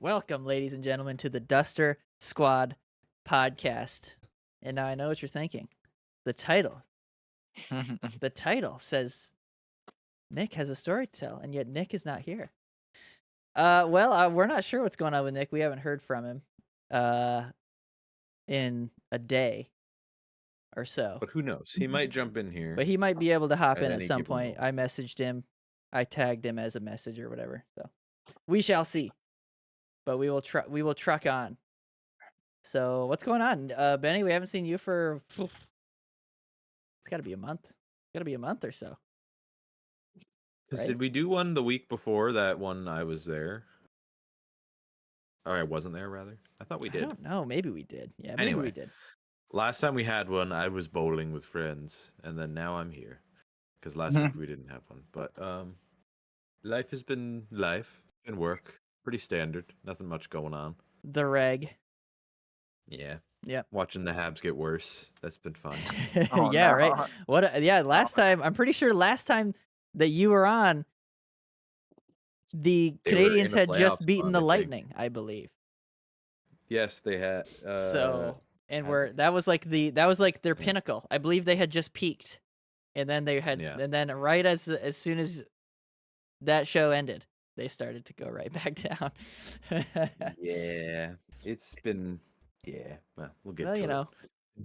Welcome, ladies and gentlemen, to the Duster Squad podcast. And now I know what you're thinking. The title says Nick has a story to tell, and yet Nick is not here. We're not sure what's going on with Nick. We haven't heard from him in a day or so. But who knows? He might jump in here. But he might be able to hop in at any some given point. moment. I messaged him. I tagged him as a message or whatever. So we shall see. But we will truck on. So what's going on? Benny, we haven't seen you for it's gotta be a month. Gotta be a month or so. Because Right? did we do one the week before that one I was there? Or I wasn't there, rather? I thought we I did. don't know. Maybe we did. Yeah, maybe we Anyway. did. Last time we had one, I was bowling with friends, and then now I'm here. Because last week we didn't have one. But life has been life and work. Pretty standard. Nothing much going on. The reg. Yeah. Yep. Watching the Habs get worse. That's been fun. Oh, yeah, no. right. Last time, I'm pretty sure last time that you were on, the They were in Canadians a had just playoff beaten spot, the I think. Lightning, I believe. Yes, they had. That was like their pinnacle. I believe they had just peaked. And then and then right as soon as that show ended, they started to go right back down. Yeah. It's been. Yeah. Well, we'll get Well, to you it. know,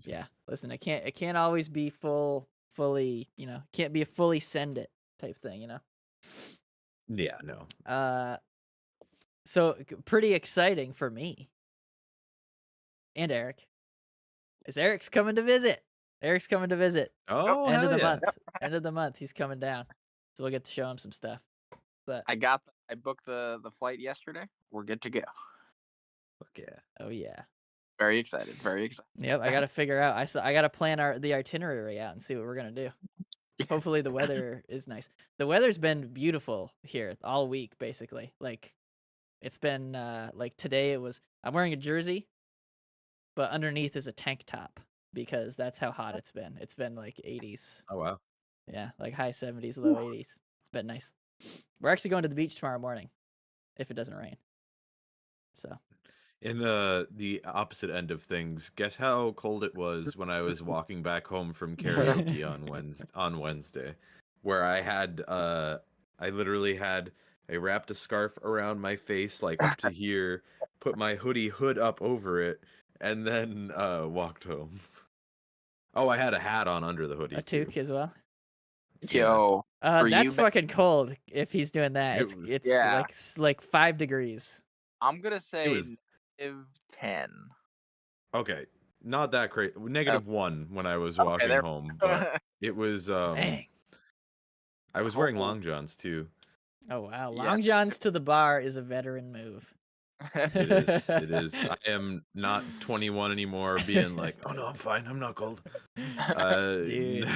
yeah. Listen, it can't always be fully, can't be a fully send it type thing, Yeah, no. So pretty exciting for me and Eric. Eric's coming to visit. Oh, End of the hell yeah. month. End of the month, he's coming down. So we'll get to show him some stuff. But I booked the flight yesterday. We're good to go. Fuck yeah. oh yeah. Very excited. Very excited. Yep, I got to figure out. I got to plan the itinerary out and see what we're going to do. Hopefully the weather is nice. The weather's been beautiful here all week, basically. Like, it's been, like, today I'm wearing a jersey, but underneath is a tank top because that's how hot it's been. It's been, like, 80s. Oh, wow. Yeah, like high 70s, low 80s. It's been nice. We're actually going to the beach tomorrow morning, if it doesn't rain. So. In the opposite end of things, guess how cold it was when I was walking back home from karaoke on Wednesday, where I literally had I wrapped a scarf around my face like up to here, put my hood up over it, and then walked home. Oh, I had a hat on under the hoodie. A toque as well. Yo. That's fucking cold if he's doing that. It's Yeah. like 5 degrees. I'm gonna say was- -10. Okay, not that crazy. -1 when I was walking there- home, but it was Dang. I was wearing long johns too. Oh wow, Yeah. long johns to the bar is a veteran move. It is. I am not 21 anymore, being like, oh no, I'm fine. I'm not cold. Dude,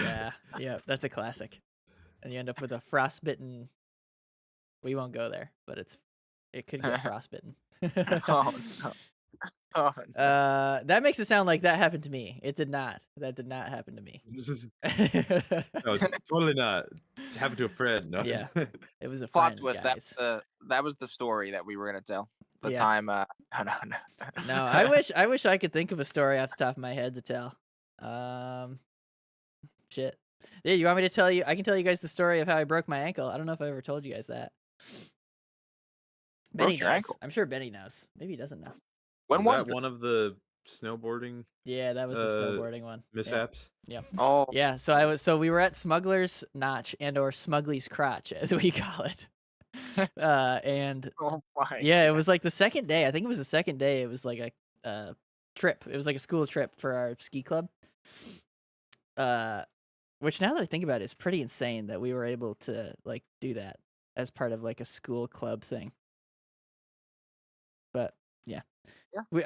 yeah, that's a classic. And you end up with a frostbitten. We won't go there, but it could get frostbitten. Oh no. Oh, no. That makes it sound like that happened to me. It did not. That did not happen to me. No, it's totally not. It happened to a friend. No. Yeah. It was a Plot friend, twist. guys. That was the story that we were gonna tell. The Yeah. time. No. No, I wish I could think of a story off the top of my head to tell. Shit. Yeah, you want me to tell you? I can tell you guys the story of how I broke my ankle. I don't know if I ever told you guys that. Benny Broke your knows. ankle? I'm sure Benny knows. Maybe he doesn't know. When was that one of the snowboarding Yeah, that was the snowboarding one. Yeah. mishaps? Yep. Oh. Yeah, so we were at Smuggler's Notch or Smuggley's Crotch, as we call it. And Oh my. yeah, it was like the second day. I think it was the second day. It was like a trip. It was like a school trip for our ski club. Which now that I think about it, is pretty insane that we were able to like do that as part of like a school club thing. But yeah.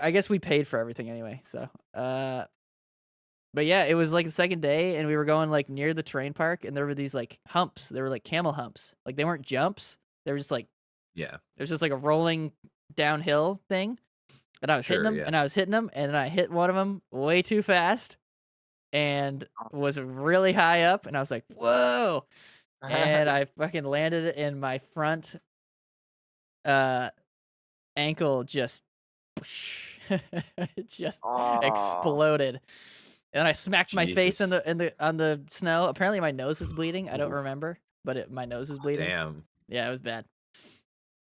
I guess we paid for everything anyway. So, but yeah, it was like the second day, and we were going like near the terrain park, and there were these like humps. They were like camel humps. Like they weren't jumps. They were just like Yeah. It was just like a rolling downhill thing, and I was hitting them, and I was hitting them, and then I hit one of them way too fast, and was really high up, and I was like, "Whoa!" And I fucking landed in my front ankle just it just Oh. exploded. And I smacked my face in Jesus. the on the snow. Apparently my nose was bleeding. I don't remember, but my nose was bleeding. Damn. Yeah, it was bad.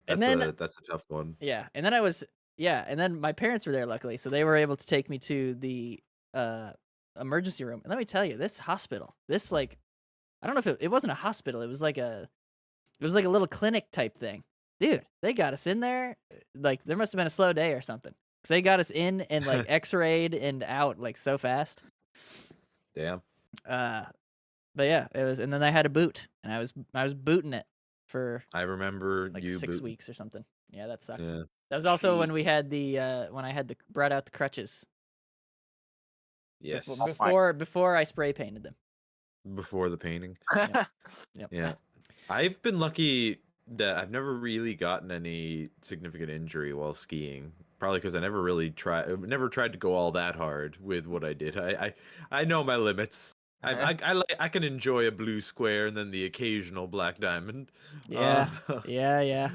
And then That's a tough one. yeah, and then and then my parents were there luckily, so they were able to take me to the emergency room. And let me tell you, this hospital, this like I don't know if it wasn't a hospital, it was like a little clinic type thing. Dude, they got us in there. Like there must have been a slow day or something. Cuz they got us in and like x-rayed and out like so fast. Damn. But yeah, it was, and then I had a boot, and I was booting it for I remember like you 6 boot. weeks or something. Yeah, that sucked. Yeah. That was also when Gee. we had when I had brought out the crutches Yes. before I spray painted them. Before the painting. Yep. Yeah. I've been lucky that I've never really gotten any significant injury while skiing. Probably because I never tried to go all that hard with what I did. I know my limits. I can enjoy a blue square and then the occasional black diamond. Yeah. Yeah.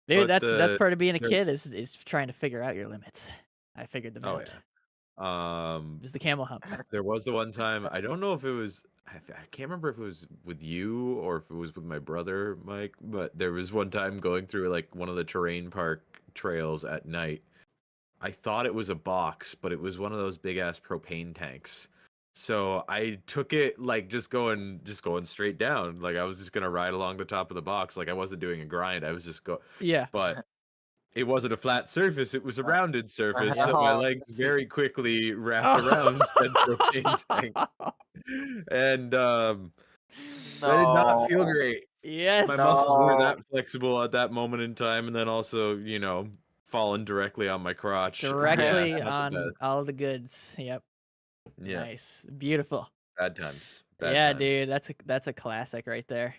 Dude, But that's part of being a there- kid is trying to figure out your limits. I figured them Oh, out. yeah. It was the camel humps. There was the one time, I don't know if it was, I can't remember if it was with you or if it was with my brother, Mike, but there was one time going through like one of the terrain park trails at night. I thought it was a box, but it was one of those big ass propane tanks. So I took it like just going straight down. Like I was just gonna ride along the top of the box. Like I wasn't doing a grind. I was just Yeah. but it wasn't a flat surface, it was a rounded surface, so my legs very quickly wrapped around said propane tank. And that did not feel great. Yes. My muscles weren't that flexible at that moment in time, and then also, falling directly on my crotch. Directly Yeah, not the on best. all the goods. Yep. Yeah, Nice. Beautiful. bad times. Bad Yeah, times. dude, that's a classic right there.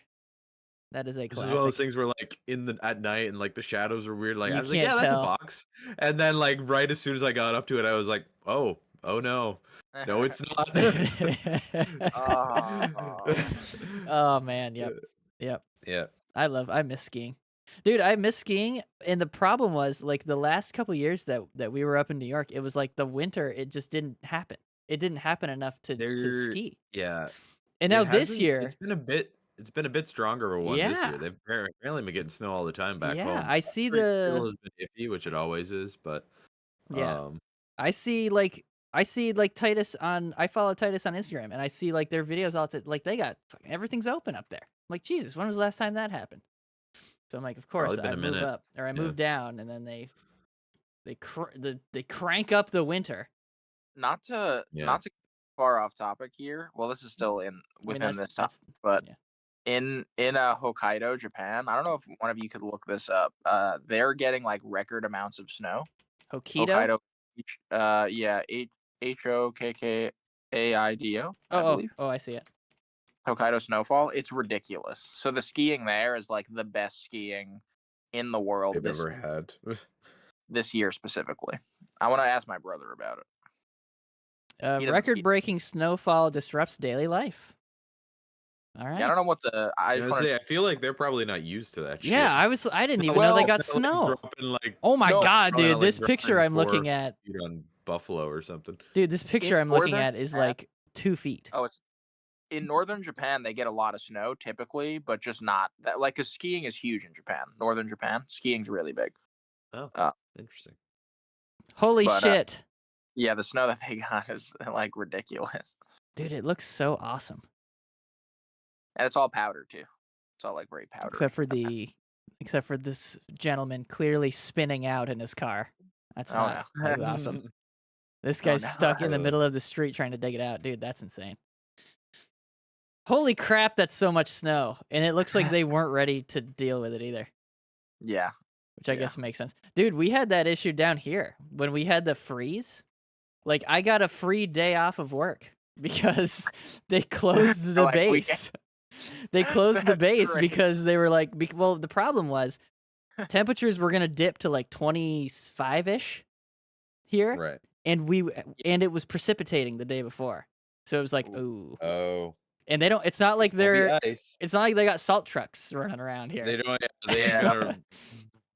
That is a This is one of those classic. things where, like, at night and like the shadows were weird. Like You I was like, can't yeah, that's a tell. box. And then, like, right as soon as I got up to it, I was like, oh no, no, it's not. Oh man, yep. Yeah. I miss skiing. Dude, I miss skiing, and the problem was like the last couple years that we were up in New York, it was like the winter, it just didn't happen. It didn't happen enough to ski. Yeah. And now It this hasn't. year, It's been a bit stronger of a one this yeah. year. They've apparently been getting snow all the time back Yeah, home. I see Spring the still has been iffy, which it always is, but yeah. I see like Titus I follow Titus on Instagram, and I see like their videos all like they got fucking everything's open up there. I'm like, Jesus, when was the last time that happened? So I'm like, of course, Probably been I a move minute. up or I Yeah. move down, and then they crank up the winter. Not to far off topic here. Well, this is still within this topic, but yeah. in Hokkaido, Japan, I don't know if one of you could look this up. They're getting like record amounts of snow. Hokkaido. Yeah, Hokkaido, I believe. Oh, I see it. Hokkaido snowfall. It's ridiculous. So the skiing there is like the best skiing in the world They've ever had. this year specifically. I want to ask my brother about it. Record-breaking snowfall disrupts daily life. All right. Yeah, I don't know what I feel like they're probably not used to that shit. Yeah, I didn't even know they got snow. Oh my god, dude! This picture I'm looking at on Buffalo or something. Dude, this picture I'm looking at is like 2 feet. Oh, it's in northern Japan. They get a lot of snow typically, but just not that. Like, cause skiing is huge in Japan. Northern Japan, skiing's really big. Oh, interesting. Holy shit! Yeah, the snow that they got is like ridiculous. Dude, it looks so awesome. And it's all powder too. It's all like very powdery. Except for this gentleman clearly spinning out in his car. That's awesome. This guy's stuck in the middle of the street trying to dig it out. Dude, that's insane. Holy crap, that's so much snow. And it looks like they weren't ready to deal with it either. Yeah. Which I guess makes sense. Dude, we had that issue down here when we had the freeze. Like, I got a free day off of work because they closed the base. They closed the base because they were like, well, the problem was temperatures were going to dip to like 25-ish here. Right. And it was precipitating the day before. So it was like, ooh. Oh. And it's not like it's not like they got salt trucks running around here. They don't. They ain't gonna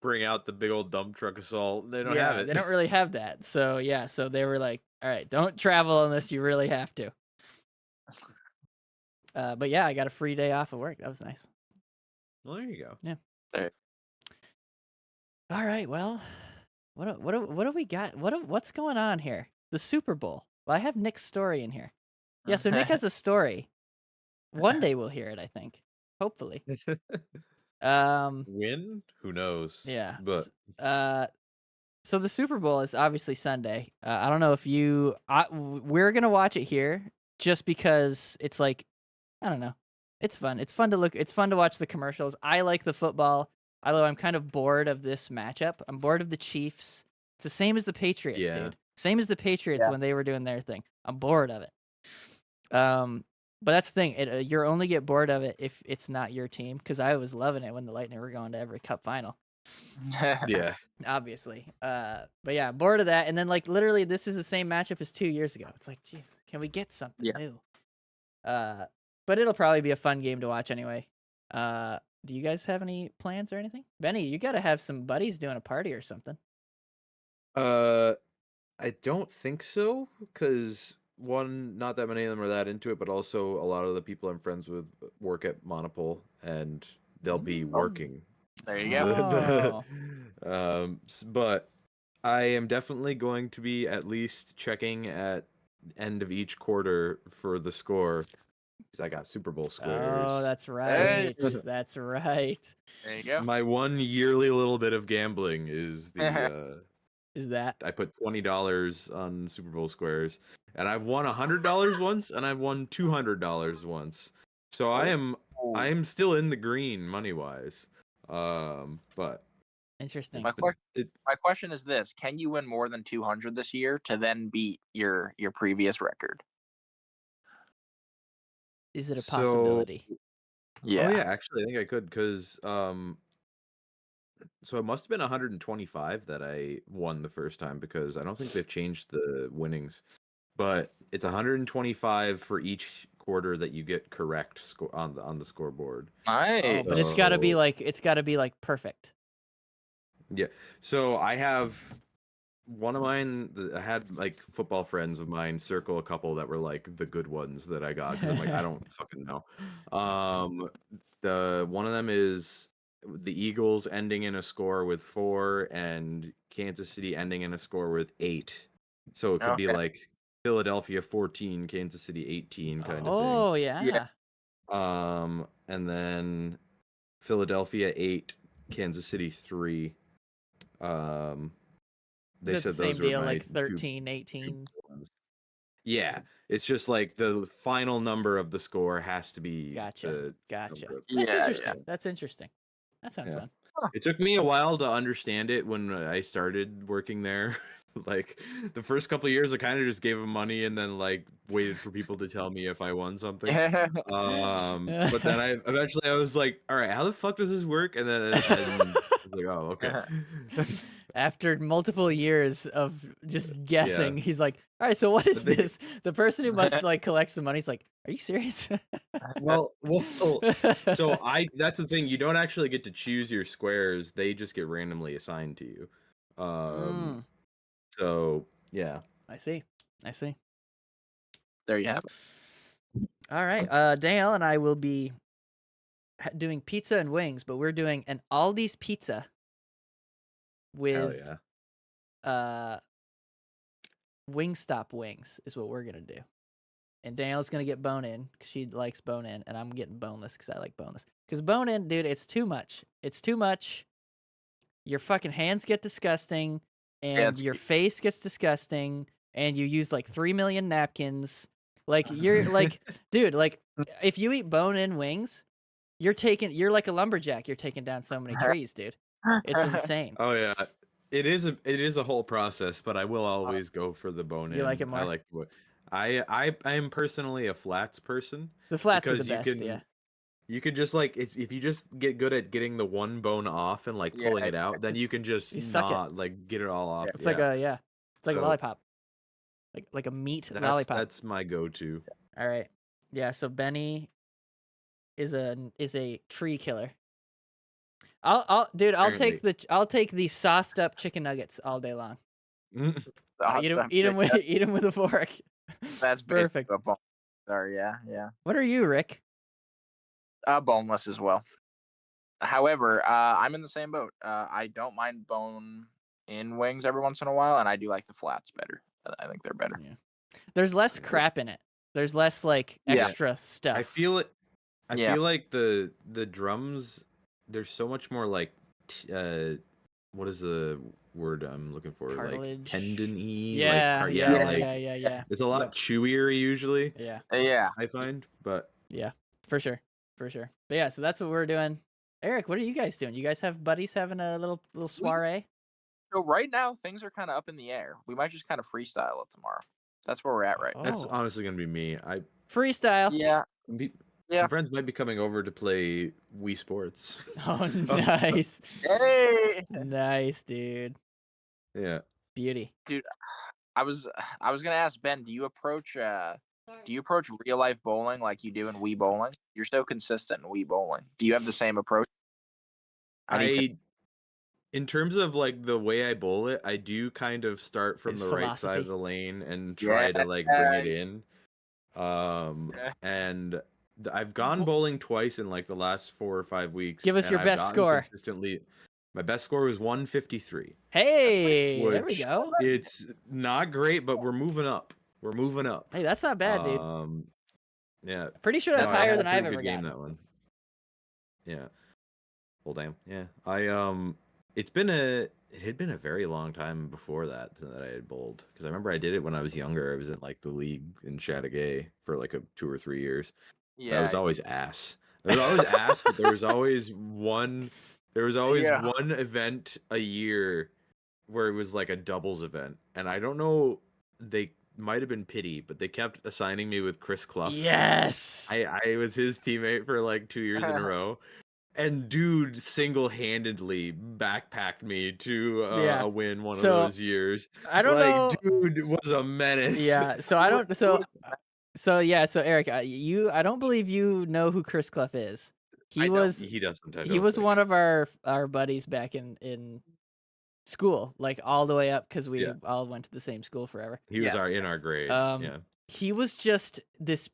bring out the big old dump truck assault. They don't yeah, have it. they don't really have that. So yeah, so they were like, all right, don't travel unless you really have to. But yeah, I got a free day off of work. That was nice. Well, there you go. Yeah. There. All right. Well, what do we got? What's going on here? The Super Bowl. Well, I have Nick's story in here. Yeah. So Nick has a story. One day we'll hear it. I think. Hopefully. Win? Who knows? Yeah. But So the Super Bowl is obviously Sunday. I don't know if we're gonna watch it here just because it's like, I don't know. It's fun. It's fun to look. It's fun to watch the commercials. I like the football, although I'm kind of bored of this matchup. I'm bored of the Chiefs. It's the same as the Patriots, Yeah. dude. Same as the Patriots Yeah. when they were doing their thing. I'm bored of it. But that's the thing. You only get bored of it if it's not your team. Because I was loving it when the Lightning were going to every Cup final. yeah. Obviously. But yeah, bored of that. And then like literally, this is the same matchup as 2 years ago. It's like, geez, can we get something Yeah. new? But it'll probably be a fun game to watch anyway. Do you guys have any plans or anything? Benny, you got to have some buddies doing a party or something. I don't think so, because one, not that many of them are that into it, but also a lot of the people I'm friends with work at Monopole, and they'll be working. There you go. Oh. But I am definitely going to be at least checking at end of each quarter for the score, because I got Super Bowl squares. Oh, that's right. Hey. That's right. There you go. My one yearly little bit of gambling is the Is that? I put $20 on Super Bowl squares, and I've won $100 once, and I've won $200 once. So I am still in the green money wise. But Interesting. My question is this: can you win more than 200 this year to then beat your previous record? Is it a So- possibility? Yeah. Oh yeah, actually I think I could, because so it must have been 125 that I won the first time, because I don't think they've changed the winnings. But it's 125 for each quarter that you get correct score on the scoreboard. Nice. Oh, but it's got to be So- like perfect. So I have one of mine. I had like football friends of mine circle a couple that were like the good ones that I got. 'Cause I'm like, I don't fucking know. The one of them is the Eagles ending in a score with 4, and Kansas City ending in a score with 8. So it could be Okay. like Philadelphia 14, Kansas City 18 kind of thing. Oh yeah. Yeah. And then Philadelphia 8, Kansas City 3. They Is it said the same those were deal, my like two 13, 18? ones. Yeah, it's just like the final number of the score has to be Gotcha. the Gotcha. number of- That's Yeah, interesting. That's interesting. That sounds Yeah. fun. It took me a while to understand it when I started working there. Like the first couple of years, I kind of just gave them money and then like waited for people to tell me if I won something. Yeah. But then I eventually was like, all right, how the fuck does this work? And then I was like, oh, okay. After multiple years of just guessing, he's like, all right, so what is But they- this? The person who must like collect some money is like, are you serious? Well, so that's the thing. You don't actually get to choose your squares. They just get randomly assigned to you. Mm, So yeah. I see. There you have it. All right. Danielle and I will be doing pizza and wings, but we're doing an Aldi's pizza Hell with yeah. Wingstop wings is what we're gonna do. And Danielle's gonna get bone in because she likes bone in, and I'm getting boneless because I like boneless. Because bone in, dude, it's too much. It's too much. Your fucking hands get disgusting, and it's- your face gets disgusting, and you use like 3 million napkins. Like you're like, dude, like if you eat bone in wings, you're like a lumberjack. You're taking down so many trees, dude. It's insane. Oh yeah. It is a whole process, but I will always go for the bone in. You like it more? I like what I am personally a flats person. The flats are the because best, yeah. You could just like if you just get good at getting the one bone off and like Yeah, pulling it out, then you can just You suck it. not like get it all off. It's like a it's like a So- lollipop, like a meat lollipop. That's my go-to. All right, yeah. So Benny is a tree killer. I'll take Apparently. I'll take the sauced up chicken nuggets all day long. Awesome. Eat them with a fork. That's It's perfect. basically what boneless are. Yeah. What are you, Rick? Boneless as well. However, I'm in the same boat. I don't mind bone in wings every once in a while, and I do like the flats better. I think they're better. Yeah. There's less crap in it. There's less like Yeah. extra stuff. I feel it. I Yeah. feel like the drums. There's so much more like, what is the word I'm looking for? Cartilage. Like tendon-y. Yeah, like, yeah. It's a lot chewier usually. Yeah. Yeah. I find, but Yeah, for sure. But yeah, so that's what we're doing. Eric, what are you guys doing? You guys have buddies having a little soiree? So right now things are kind of up in the air. We might just kind of freestyle it tomorrow. That's where we're at right now. that's Oh. honestly gonna be me. Freestyle. Yeah. Some friends might be coming over to play Wii Sports. Oh, nice. Hey. Nice, dude. Yeah. Beauty. Dude, I was gonna ask Ben, do you approach real life bowling like you do in Wii bowling? You're so consistent in Wii bowling. Do you have the same approach? In terms of like the way I bowl it, I do kind of start from His the right side of philosophy. the lane and try to like bring it in. And I've gone bowling twice in like the last 4 or 5 weeks. Give us and your I've best gotten score. Consistently, my best score was 153. Hey, there we which go. It's not great, but we're moving up. Hey, that's not bad, dude. Yeah. Pretty sure that's No, I higher had a than I've pretty ever good game gotten. that one. Yeah. Well, damn. Yeah. It had been a very long time before that I had bowled, because I remember I did it when I was younger. I was in like the league in Chateauguay for like 2 or 3 years. Yeah. I was always ass. But there was always one event a year where it was like a doubles event, and I don't know, they might have been pity, but they kept assigning me with Chris Clough. Yes. I was his teammate for like 2 years in a row. And dude single-handedly backpacked me to a win one of those years. I don't know. Dude was a menace. Yeah. So I don't. So Eric, I don't believe you know who Chris Clough is. He was one of our buddies back in school, like all the way up, because we all went to the same school forever. He was in our grade. He was just this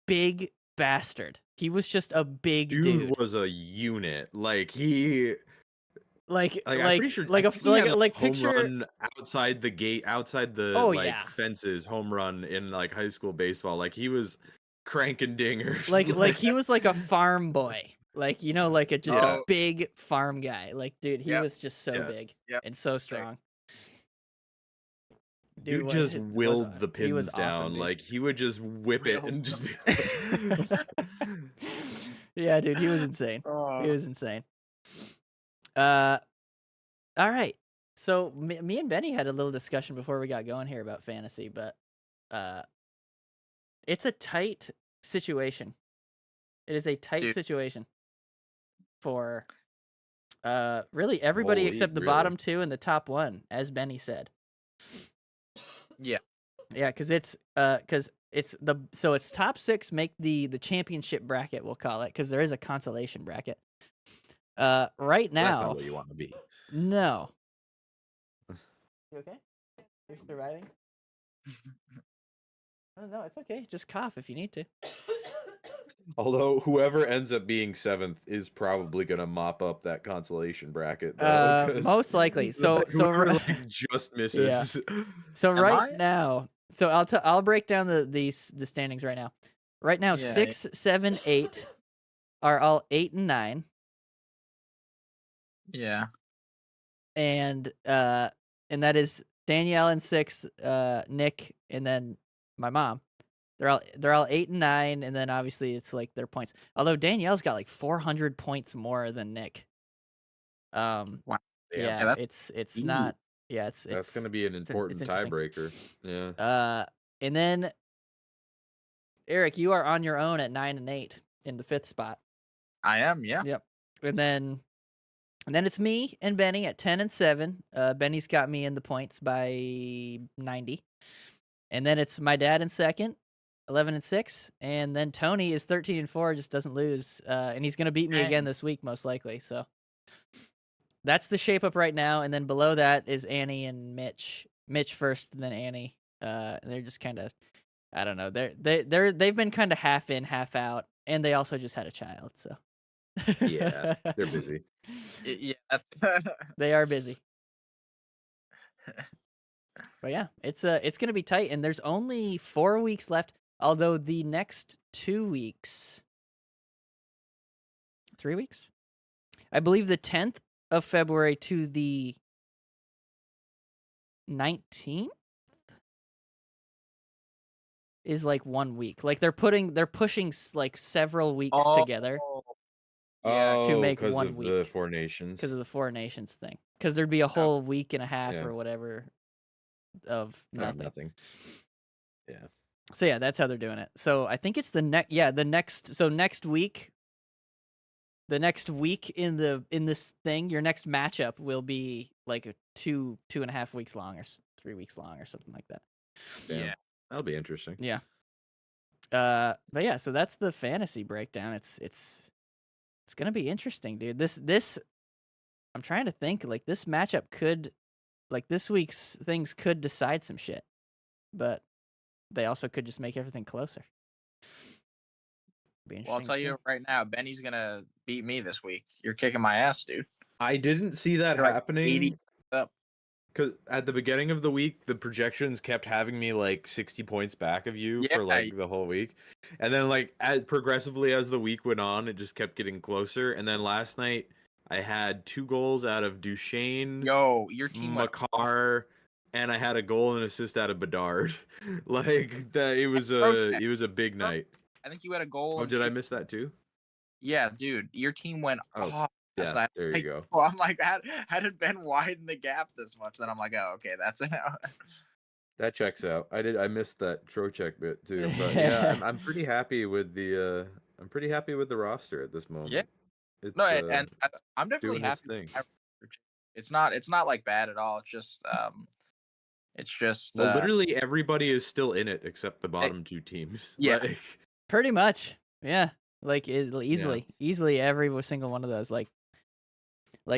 big bastard. He was just a big dude. Dude was a unit. Like he. I'm pretty sure, picture run outside the gate, outside the fences, home run in like high school baseball. Like he was cranking dingers. Like he was like a farm boy. Like, like a big farm guy. Like, dude, he was just so big and so strong. Dude just willed the pins down. Awesome, like he would just whip it and just be yeah, dude, he was insane. He was insane. All right. So me and Benny had a little discussion before we got going here about fantasy, but it's a tight situation. It is a tight situation for really everybody except the bottom two and the top one, as Benny said. Yeah, because it's top 6 make the championship bracket, we'll call it, because there is a consolation bracket. Right now, that's not what you want to be. No. You okay? You're surviving? Oh, no, it's okay. Just cough if you need to. Although whoever ends up being 7th is probably gonna mop up that consolation bracket, though, most likely. So like just misses. Yeah. So now, so I'll break down the standings right now. Right now, 6, 7, 8 are all 8 and 9. Yeah. And that is Danielle in 6th, Nick, and then my mom. They're all 8 and 9, and then obviously it's like their points. Although Danielle's got like 400 points more than Nick. Wow. Yeah, it's not. Yeah, that's gonna be an important tiebreaker. Yeah. And then Eric, you are on your own at 9 and 8 in the 5th spot. I am. Yeah. Yep. And then it's me and Benny at 10 and 7. Benny's got me in the points by 90. And then it's my dad in 2nd, 11 and 6. And then Tony is 13 and 4, just doesn't lose. And he's gonna beat me again this week, most likely. So that's the shape up right now, and then below that is Annie and Mitch. Mitch first, and then Annie. They're just kind of, I don't know. They've been kind of half in, half out, and they also just had a child, so. Yeah, they're busy. Yeah, that's They are busy. But yeah, it's gonna be tight, and there's only 4 weeks left. Although the next 2 weeks, 3 weeks, I believe the 10th of February to the 19th is like 1 week. Like they're pushing like several weeks together yeah. to make because 1 of week the Four Nations. because of the Four Nations thing. Because there'd be a whole week and a half Yeah. or whatever of nothing. Nothing. Yeah. So yeah, that's how they're doing it. So I think it's the next week. The next week in this thing, your next matchup will be like a 2.5 weeks long or 3 weeks long or something like that. Damn. Yeah. That'll be interesting. Yeah. But yeah, so that's the fantasy breakdown. It's gonna be interesting, dude. This I'm trying to think, like this matchup could, like this week's things could decide some shit, but they also could just make everything closer. Be Well, I'll interesting tell to you see. right now, Benny's gonna beat me this week. You're kicking my ass, dude. I didn't see that You're like happening 80 up. because at the beginning of the week, the projections kept having me like 60 points back of you for Yeah. like the whole week, and then like progressively as the week went on, it just kept getting closer. And then last night, I had 2 goals out of Duchesne, Yo, your team went Makar, and I had a goal and an assist out of Bedard. Like that, it was a big night. I think you had a goal. Oh, and did I 2 miss that too? Yeah, dude, your team went Oh, off. Yeah, last night. there you Like, go. well, I'm like, had it been widen the gap this much, then I'm like, oh, okay, that's it. That checks out. I missed that Trocheck bit too, but yeah, I'm pretty happy with the roster at this moment. Yeah. It's No, and I'm definitely doing its happy. thing. It's not like bad at all. It's just Well, literally everybody is still in it except the bottom 2 teams. Yeah. Like, Pretty much, yeah. Like easily every single one of those. Like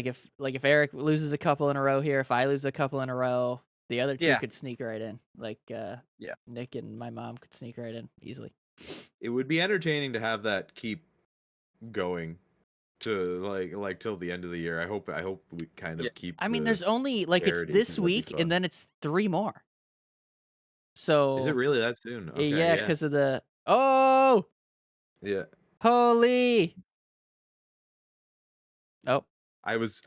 if Eric loses a couple in a row here, if I lose a couple in a row, the other 2 Yeah. could sneak right in. Like Yeah. Nick and my mom could sneak right in easily. it would be entertaining to have that keep going to like till the end of the year. I hope we kind of keep. I mean, there's only like it's parity, this 'cause that'd be week fun. and then it's 3 more. So Is it really that soon? Okay, yeah, because of the yeah. holy. Oh, I was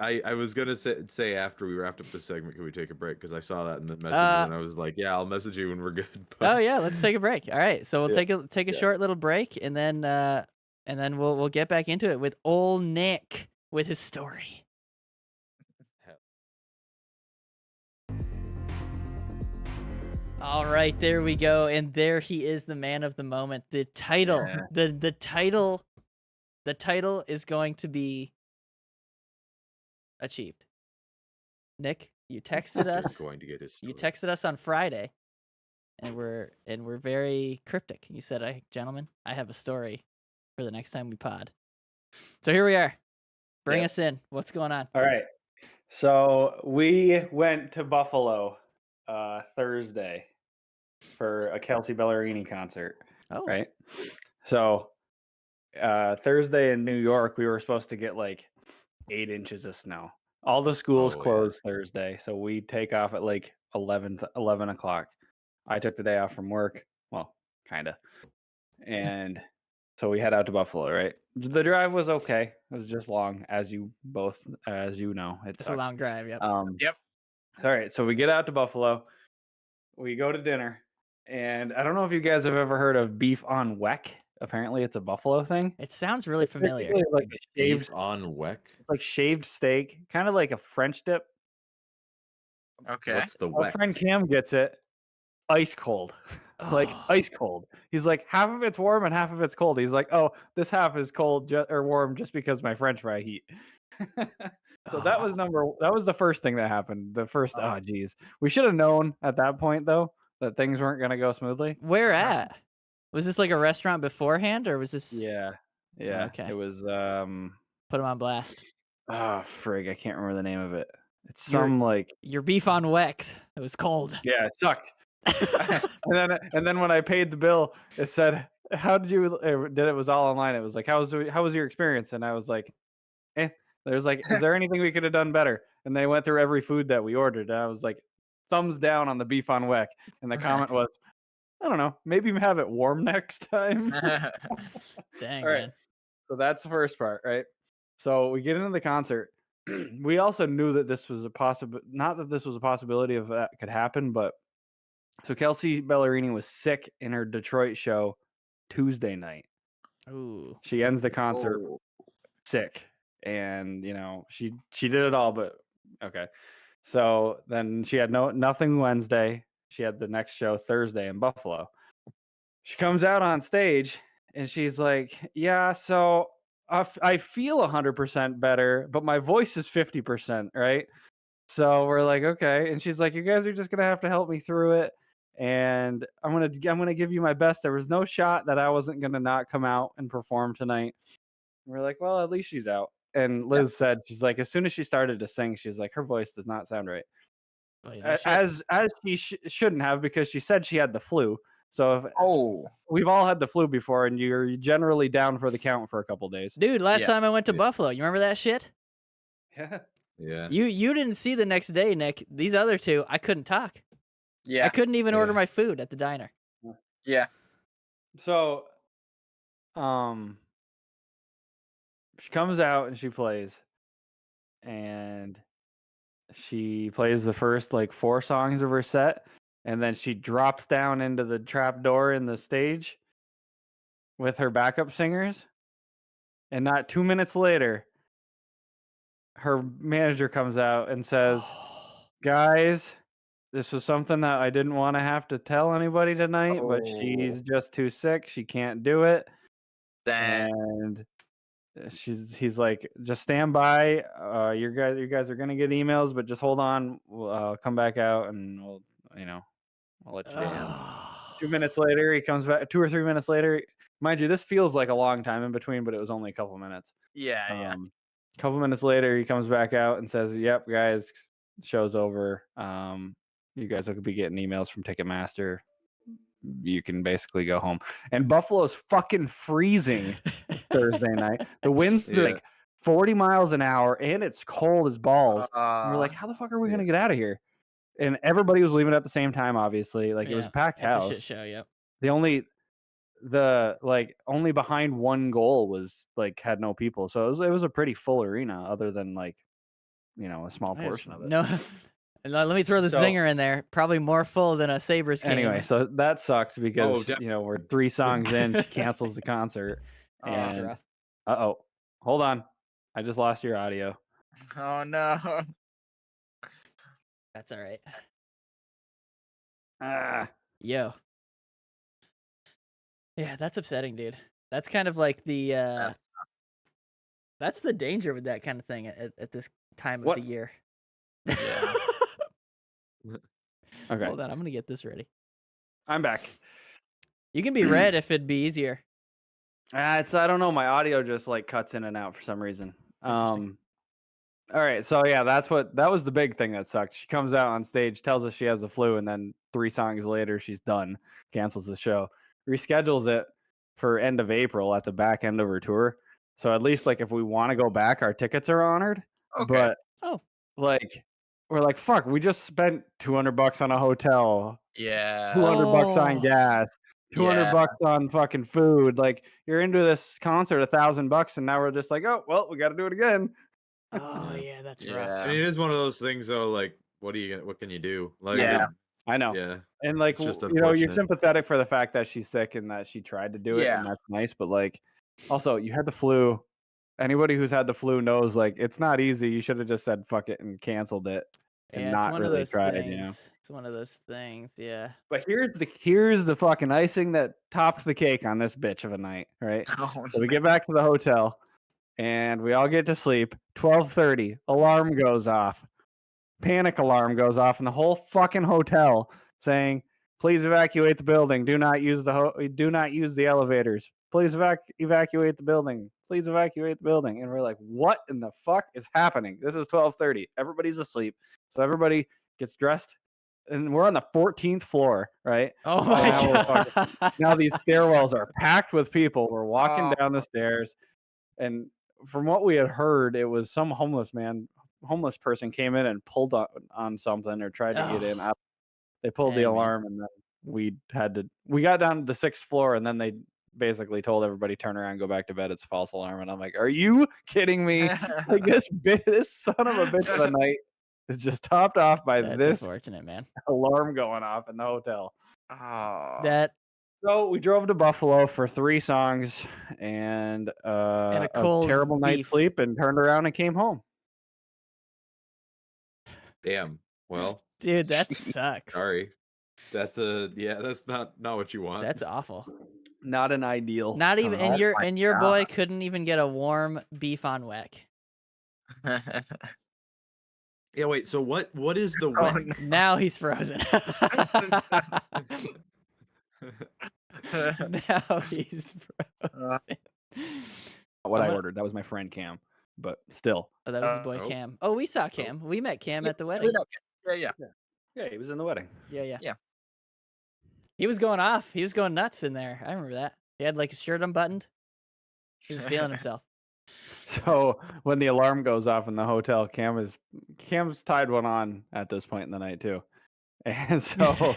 gonna say after we wrapped up this segment, can we take a break? Because I saw that in the message and I was like, yeah, I'll message you when we're good. But oh yeah, let's take a break. All right, so we'll Yeah. take a short little break, and then we'll get back into it with old Nick with his story. All right, there we go, and there he is, the man of the moment. The title, the title is going to be achieved. Nick, you texted us. going to get his story. You texted us on Friday, and we're very cryptic. You said, "Gentlemen, I have a story for the next time we pod." So here we are. Bring us in. What's going on? All right. So we went to Buffalo Thursday for a Kelsey Ballerini concert. Oh, Right. So Thursday in New York, we were supposed to get like 8 inches of snow. All the schools Oh, yeah. closed Thursday, so we take off at like 11 o'clock. I took the day off from work. Well, kind of. And so we head out to Buffalo, right? The drive was okay. It was just long, as you know. It it's a sucks. long drive. Yep. Yep. All right, so we get out to Buffalo. We go to dinner, and I don't know if you guys have ever heard of beef on weck. Apparently, it's a Buffalo thing. It sounds really familiar. Basically like a Beef shaved, on weck. it's like shaved steak, kind of like a French dip. Okay. What's the Our weck? friend Cam gets it ice cold, like Oh. ice cold. He's like, half of it's warm and half of it's cold. He's like, oh, this half is cold or warm just because my French fry heat. So that was the first thing that happened. The first, oh geez, we should have known at that point though that things weren't gonna go smoothly. Where at? Was this like a restaurant beforehand, or was this? Yeah. Okay. It was Put him on blast. Oh frig, I can't remember the name of it. It's Your- some like Your beef on Wex. It was cold. yeah, it sucked. and then when I paid the bill, it said, "How did you?" It was all online. It was like, how was your experience?" And I was like, "Eh." There's like, "Is there anything we could have done better?" And they went through every food that we ordered. And I was like, "Thumbs down on the beef on Weck." And the comment was, "I don't know, maybe have it warm next time." Dang, All right. man. So that's the first part, right? So we get into the concert. We also knew that this was not that this was a possibility of that could happen, but so Kelsey Ballerini was sick in her Detroit show Tuesday night. Ooh. She ends the concert Oh. sick, and she did it all, but okay. So then she had nothing Wednesday. She had the next show Thursday in Buffalo. She comes out on stage and she's like, "Yeah, so I feel 100% better, but my voice is 50%, right?" So we're like, "Okay." And she's like, "You guys are just gonna have to help me through it, and I'm gonna give you my best. There was no shot that I wasn't gonna not come out and perform tonight." And we're like, "Well, at least she's out." And Liz said, she's like, as soon as she started to sing, she's like, her voice does not sound right, Oh, yeah, that shit- as she shouldn't have, because she said she had the flu. So if Oh. we've all had the flu before, and you're generally down for the count for a couple days. Dude, last Yeah. time I went to Yeah. Buffalo, you remember that shit? Yeah. Yeah. You didn't see the next day, Nick. These other two, I couldn't talk. I Yeah. couldn't even order Yeah. my food at the diner. Yeah. So, she comes out and she plays, and she plays the first like 4 songs of her set, and then she drops down into the trap door in the stage with her backup singers, and not 2 minutes later, her manager comes out and says, "Guys, this was something that I didn't want to have to tell anybody tonight, but she's just too sick. She can't do it." Dang. And he's like, "Just stand by. You guys are gonna get emails, but just hold on. We'll come back out and we'll let you in." 2 minutes later, he comes back. 2 or 3 minutes later, mind you, this feels like a long time in between, but it was only a couple minutes. Yeah. A couple minutes later, he comes back out and says, "Yep, guys, show's over. You guys will be getting emails from Ticketmaster. You can basically go home." And Buffalo's fucking freezing Thursday night. The winds are Yeah. like 40 miles an hour, and it's cold as balls. And we're like, Uh, how the fuck are we Yeah. gonna get out of here? And everybody was leaving at the same time, obviously. Like, it was a packed It's house. a shit show, yep. Only behind one goal was like had no people. So it was a pretty full arena, other than like, a small It was- portion of it. No, let me throw the So- zinger in there. Probably more full than a Sabres game. Anyway, so that sucked because definitely. we're 3 songs in, she cancels the concert. Oh, that's and rough. hold on, I just lost your audio. oh no. That's all right. Ah, Yo. Yeah, that's upsetting, dude. That's kind of like the that's the danger with that kind of thing at this time of What? the year. Yeah. okay, Hold on, I'm gonna get this ready. I'm back. You can be red if it'd be easier. I don't know, my audio just like cuts in and out for some reason. Interesting. All right, so yeah, that was the big thing that sucked. She comes out on stage, tells us she has the flu, and then 3 songs later she's done, cancels the show, reschedules it for end of April at the back end of her tour. So at least like if we want to go back, our tickets are honored. Okay. But Oh. like we're like, fuck, we just spent $200 on a hotel, Yeah. $200 on Oh. gas, $200 on fucking food. Like, you're into this concert $1,000, and now we're just like, oh well, we got to do it again. Oh Yeah. yeah, that's Yeah. rough. I mean, it is one of those things, though. Like, what can you do? Like, Yeah. I know. yeah. And like, It's just you're unfortunate. sympathetic for the fact that she's sick and that she tried to do it, Yeah. and that's nice. But like, also, you had the flu. Anybody who's had the flu knows like it's not easy. You should have just said fuck it and canceled it, and Yeah, not it's one really of those tried. things. It's one of those things. Yeah. But here's the fucking icing that topped the cake on this bitch of a night, right? Oh, So we get back to the hotel, and we all get to sleep. 12:30, alarm goes off. Panic alarm goes off in the whole fucking hotel saying, "Please evacuate the building. Do not use the elevators." please evacuate the building. Please evacuate the building. And we're like, what in the fuck is happening? This is 12:30. Everybody's asleep. So everybody gets dressed. And we're on the 14th floor, right? Oh my god. Now these stairwells are packed with people. We're walking down the stairs. And from what we had heard, it was some homeless person came in and pulled on something or tried to get in. They pulled the alarm, and then we got down to the 6th floor, and then they basically told everybody turn around, go back to bed. It's a false alarm. And I'm like, are you kidding me? Like this son of a bitch of a night is just topped off by this unfortunate, man. alarm going off in the hotel. That So we drove to Buffalo for 3 songs and a cold terrible night's sleep, and turned around and came home. Damn. Well, dude, that sucks. Sorry. That's not what you want. That's awful. Not an ideal. Not even and your boy couldn't even get a warm beef on weck. Yeah, wait, so what is the weck? Now he's frozen. Now he's frozen. What I ordered. That was my friend Cam, but still. Oh, that was his boy Cam. Oh, we saw Cam. We met Cam at the wedding. Yeah, he was in the wedding. Yeah. He was going off. He was going nuts in there. I remember that. He had like a shirt unbuttoned. He was feeling himself. So when the alarm goes off in the hotel, Cam's tied one on at this point in the night too. And so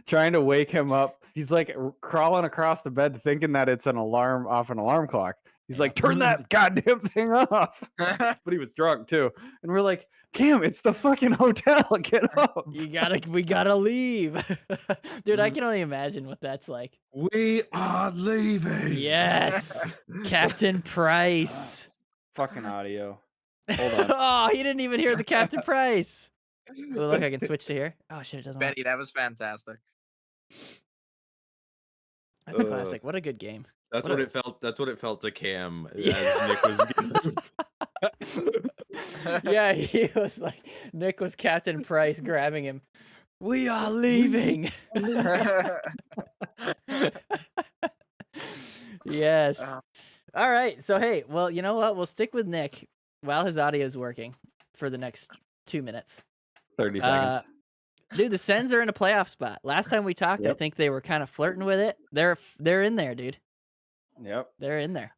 trying to wake him up, he's like crawling across the bed thinking that it's an alarm clock. He's like, turn that goddamn thing off. But he was drunk too. And we're like, Cam, it's the fucking hotel. Get up. We gotta leave. Dude, I can only imagine what that's like. We are leaving. Yes. Captain Price. Fucking audio. Hold on. Oh, he didn't even hear the Captain Price. Oh, look, I can switch to here. Oh shit, it doesn't Benny, work. that was fantastic. That's a classic. What a good game. That's what it felt. That's what it felt to Cam as Yeah. Nick was. Yeah, he was like Nick was Captain Price grabbing him. We are leaving. Yes. All right. So hey, well, you know what? We'll stick with Nick while his audio is working for the next 2 minutes. 30 seconds. Dude, the Sens are in a playoff spot. Last time we talked, I think they were kind of flirting with it. They're in there, dude. Yep. They're in there.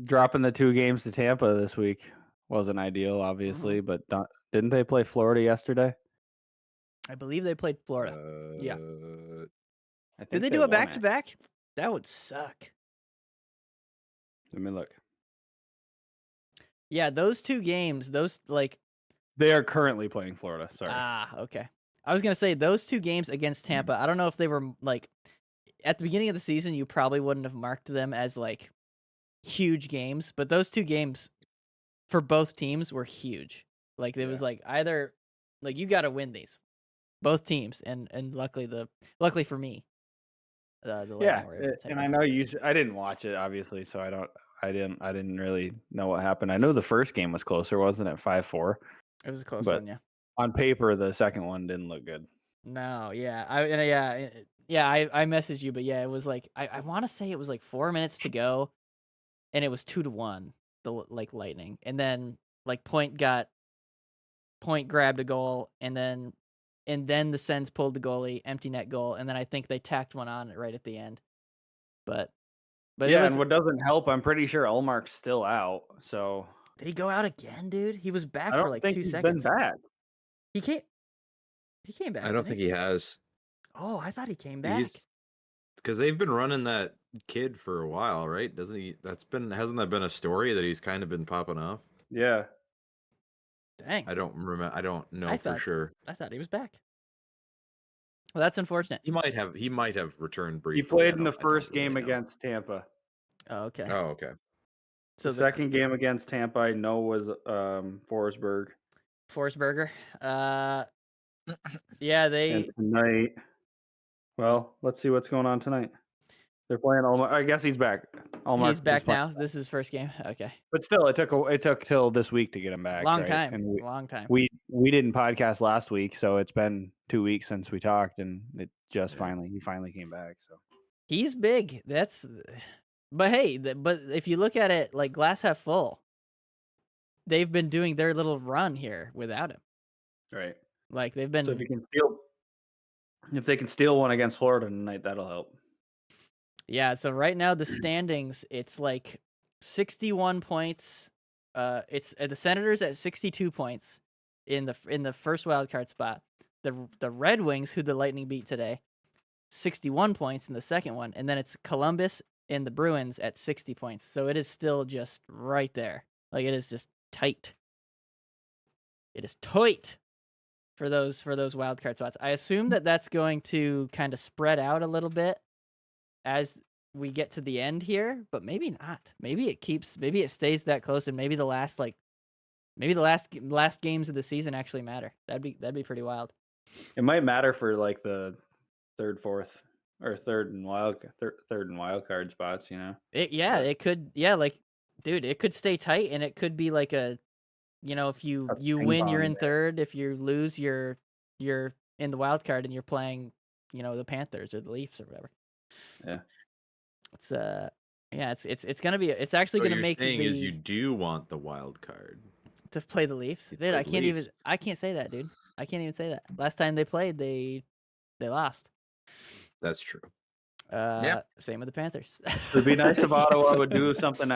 Dropping the 2 games to Tampa this week wasn't ideal, obviously, but didn't they play Florida yesterday? I believe they played Florida. Yeah. I think Did they do a back-to-back? That would suck. Let me look. Yeah, those 2 games, they are currently playing Florida. Sorry. Okay. I was gonna say those 2 games against Tampa. I don't know if they were like at the beginning of the season. You probably wouldn't have marked them as like huge games, but those 2 games for both teams were huge. Like it was like either like you got to win these, both teams, and luckily for me, the Lightning were able to take and it. I know I didn't watch it obviously, so I didn't really know what happened. I know the first game was closer, wasn't it? 5-4. It was a close But one, yeah. On paper, the second one didn't look good. No, yeah, I messaged you, but yeah, it was like I want to say it was like 4 minutes to go, and it was 2-1, the Lightning, and then like Point grabbed a goal, and then the Sens pulled the goalie, empty net goal, and then I think they tacked one on right at the end. But yeah, and what doesn't help, I'm pretty sure Ullmark's still out. So did he go out again, dude? He was back for like 2 seconds. Been back. He came back. I don't think he has. Oh, I thought he came back. Because they've been running that kid for a while, right? Hasn't that been a story that he's kind of been popping off? Yeah. Dang. I don't remember. I don't know for sure. I thought he was back. Well, that's unfortunate. He might have returned briefly. He played in the first game against Tampa. Oh, okay. Oh, okay. So the second game against Tampa, I know, was Forsberg. Forsberger. Yeah, And tonight. Well, let's see what's going on tonight. They're playing Ullmark. I guess he's back. Ullmark he's back now. This is his first game. Okay. But still, it took till this week to get him back. Long right? time. And long time. We didn't podcast last week, so it's been 2 weeks since we talked, and it just he finally came back. So He's big. But hey, but if you look at it like glass half full, they've been doing their little run here without him. Right. Like they've So been, if they can steal one against Florida tonight, that'll help. yeah. So right now the standings, it's like 61 points. It's the Senators at 62 points in the first wild card spot. The Red Wings, who the Lightning beat today, 61 points in the second one, and then it's Columbus and the Bruins at 60 points. So it is still just right there. Like it is just tight. It is tight for those wild card spots. I assume that that's going to kind of spread out a little bit as we get to the end here, but maybe not. Maybe it stays that close, and maybe the last games of the season actually matter. That'd be pretty wild. It might matter for like the third, fourth, or third and wild card spots. You know. It could. Yeah, like, dude, it could stay tight, and it could be like a, if you win, you're in third. If you lose, you're in the wild card, and you're playing, the Panthers or the Leafs or whatever. Yeah. It's gonna be. It's actually gonna make saying is you do want the wild card to play the Leafs. Dude, I can't say that, dude. I can't even say that. Last time they played, they lost. That's true. Same with the Panthers. It'd be nice if Ottawa would do something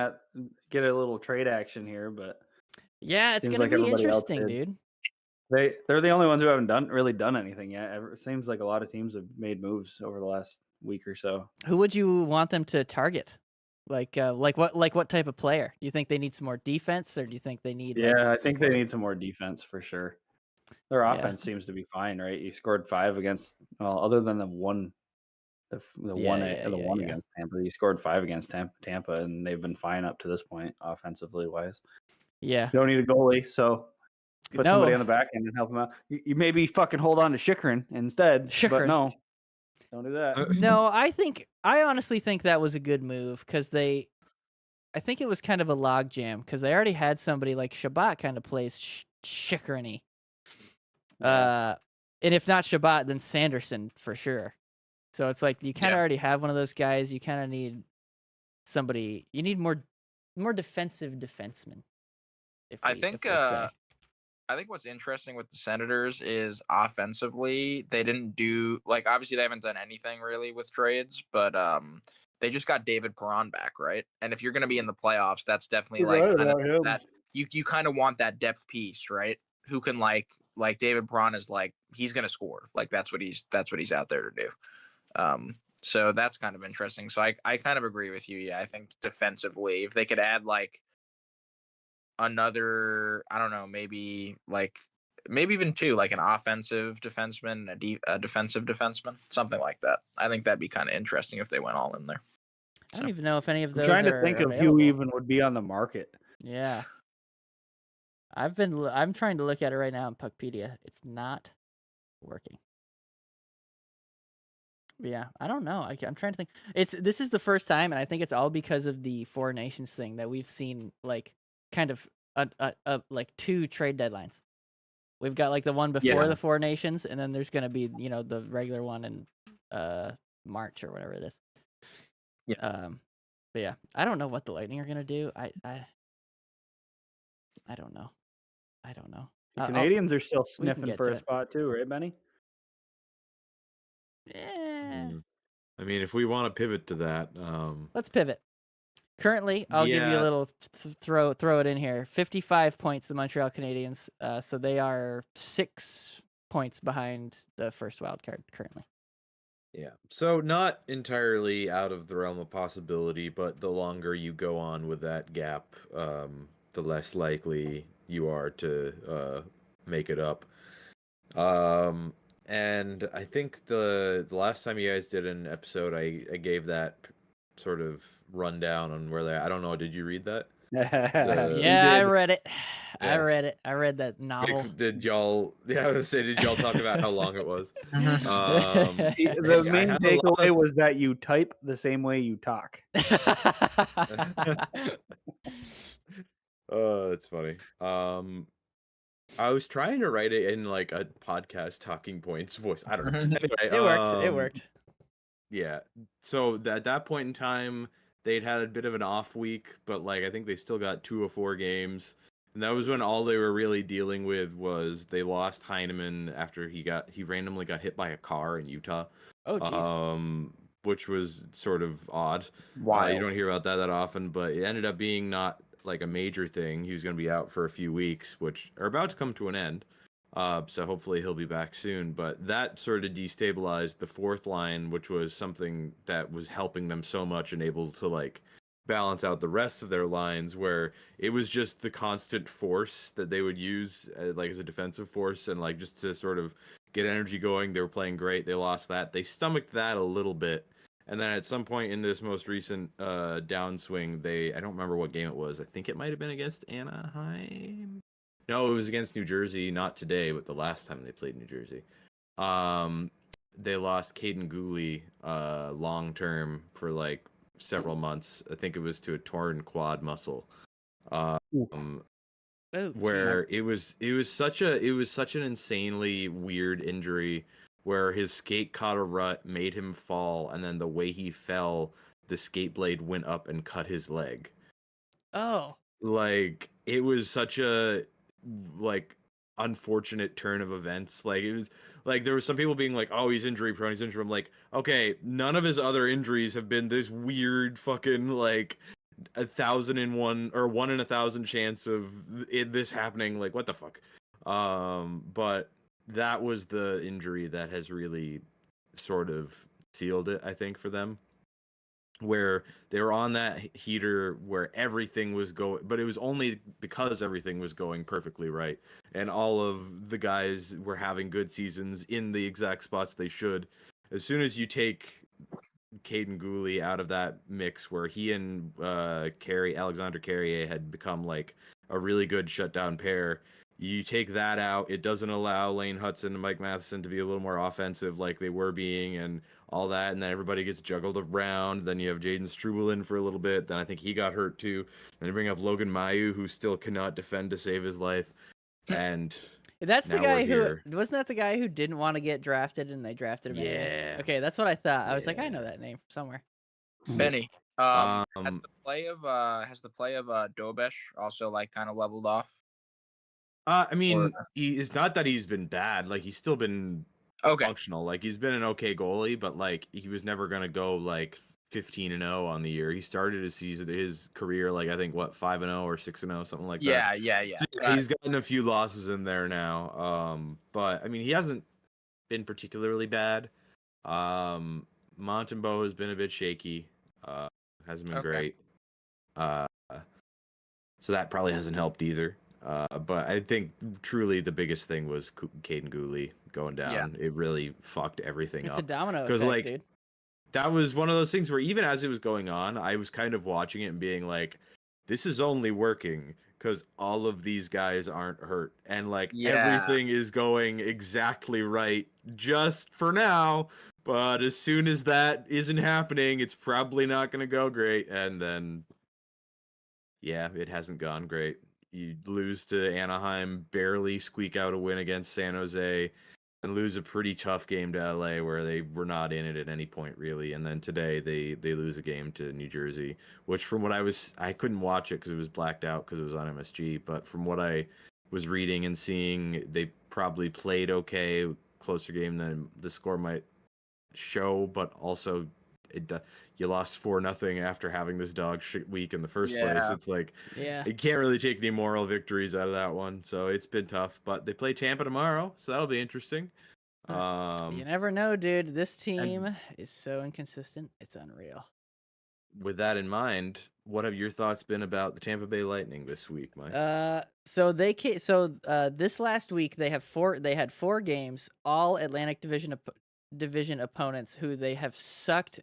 get a little trade action here, but yeah, it's gonna like be interesting, dude. They're the only ones who haven't really done anything yet. It seems like a lot of teams have made moves over the last week or so. Who would you want them to target? Like what type of player? Do you think they need some more defense, or do you think they need? Yeah, I think they need some more defense for sure. Their offense seems to be fine, right? You scored 5 against, other than the one against Tampa. You scored 5 against Tampa, and they've been fine up to this point, offensively wise. Yeah, you don't need a goalie, so put somebody on the back end and help them out. You maybe fucking hold on to Chychrun instead, but no, don't do that. No, I honestly think that was a good move because I think it was kind of a logjam because they already had somebody like Shabbat kind of plays Chychrun-y. And if not Shabbat, then Sanderson for sure. So it's like you kind of already have one of those guys. You kind of need somebody. You need more defensive defensemen. I think what's interesting with the Senators is offensively they didn't do obviously they haven't done anything really with trades, but they just got David Perron back, right? And if you're going to be in the playoffs, that's definitely that you kind of want that depth piece, right? Who can like David Perron is he's going to score. That's what he's out there to do. So that's kind of interesting. So I kind of agree with you. Yeah, I think defensively, if they could add another, I don't know, maybe even 2, an offensive defenseman, a defensive defenseman, something like that. I think that'd be kind of interesting if they went all in there. I don't even know if any of those. I'm trying to think of who even would be on the market. Yeah. I'm trying to look at it right now in Puckpedia. It's not working. Yeah, I don't know. I'm trying to think. This is the first time, and I think it's all because of the Four Nations thing that we've seen kind of like 2 trade deadlines. We've got the one before the Four Nations, and then there's gonna be the regular one in March or whatever it is. Yeah. But yeah, I don't know what the Lightning are gonna do. I don't know. The Canadians are still sniffing for a spot too, right, Benny? Yeah. I mean, if we want to pivot to that, let's pivot. Currently, I'll give you a little throw it in here. 55 points, the Montreal Canadiens. So they are 6 points behind the first wild card currently. Yeah. So not entirely out of the realm of possibility, but the longer you go on with that gap, the less likely you are to make it up. And I think the last time you guys did an episode, I gave that sort of rundown on where they're. I don't know. Did you read that? Yeah, I read it. Yeah. I read that novel. Did y'all? Yeah, I was gonna say, did y'all talk about how long it was? The main takeaway was that you type the same way you talk. Oh, that's funny. I was trying to write it in a podcast talking points voice. I don't know. Anyway, It worked. Yeah. So at that point in time, they'd had a bit of an off week, but like I think they still got 2 of 4 games. And that was when all they were really dealing with was they lost Heineman after he randomly got hit by a car in Utah. Oh, jeez. Which was sort of odd. You Wild. don't hear about that often, but it ended up being not like a major thing. He was going to be out for a few weeks, which are about to come to an end. So hopefully he'll be back soon. But that sort of destabilized the fourth line, which was something that was helping them so much and able to like balance out the rest of their lines, where it was just the constant force that they would use like as a defensive force and like just to sort of get energy going. They were playing great. They lost that. They stomached that a little bit. And then at some point in this most recent downswing, I don't remember what game it was. I think it might have been against Anaheim. No, it was against New Jersey, not today, but the last time they played New Jersey. They lost Caden Gooley long term for like several months. I think it was to a torn quad muscle. Where it was such an insanely weird injury where his skate caught a rut, made him fall, and then the way he fell, the skate blade went up and cut his leg. Oh. Like it was such a like unfortunate turn of events. Like it was like there was some people being like, "Oh, he's injury prone. He's injured." I'm like, okay, none of his other injuries have been this weird fucking like 1,001 or 1 in 1,000 chance of this happening. Like what the fuck? But that was the injury that has really sort of sealed it, I think, for them. Where they were on that heater where everything was going, but it was only because everything was going perfectly right. And all of the guys were having good seasons in the exact spots they should. As soon as you take Caden Gooley out of that mix where he and Alexander Carrier had become like a really good shutdown pair, you take that out, it doesn't allow Lane Hudson and Mike Matheson to be a little more offensive like they were being and all that, and then everybody gets juggled around. Then you have Jaden Struble in for a little bit. Then I think he got hurt too. Then you bring up Logan Mailloux, who still cannot defend to save his life. And that's the guy who wasn't that the guy who didn't want to get drafted and they drafted him anyway? Yeah. Okay, that's what I thought. I was like, I know that name somewhere. Benny, has the play of Dobesh also like kind of leveled off? I mean, it's not that he's been bad. Like he's still been functional. Like he's been an okay goalie, but like he was never gonna go like 15-0 on the year. He started his career like I think 5-0 or 6-0, something like that. Yeah. So, he's gotten a few losses in there now. But I mean he hasn't been particularly bad. Montembeault has been a bit shaky. Hasn't been great. So that probably hasn't helped either. But I think truly the biggest thing was Caden Gooley going down. Yeah. It really fucked everything up. It's a domino effect, like, dude. That was one of those things where even as it was going on, I was kind of watching it and being like, this is only working because all of these guys aren't hurt. And like everything is going exactly right just for now. But as soon as that isn't happening, it's probably not going to go great. And then, yeah, it hasn't gone great. You lose to Anaheim, barely squeak out a win against San Jose, and lose a pretty tough game to LA where they were not in it at any point really. And then today they lose a game to New Jersey, which from what I couldn't watch it because it was blacked out because it was on MSG. But from what I was reading and seeing, they probably played okay, closer game than the score might show, but also you lost 4-0 after having this dog shit week in the first place. It's like, you can't really take any moral victories out of that one. So it's been tough, but they play Tampa tomorrow, so that'll be interesting. You never know, dude. This team is so inconsistent. It's unreal. With that in mind, what have your thoughts been about the Tampa Bay Lightning this week, Mike? This last week they had 4 games, all Atlantic Division opponents who they have sucked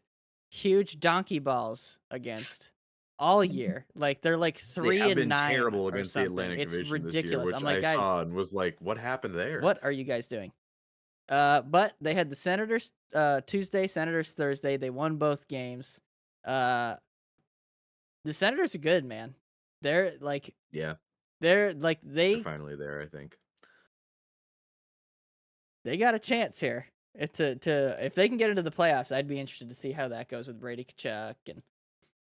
huge donkey balls against all year. Like they're like 3-9. Terrible against the Atlantic Division. It's ridiculous. This year, which I'm like, I guys, saw and was like, what happened there? What are you guys doing? But they had the Senators Tuesday, Senators Thursday. They won both games. The Senators are good, man. They're like, they're finally there. I think they got a chance here. if they can get into the playoffs, I'd be interested to see how that goes with Brady Kachuk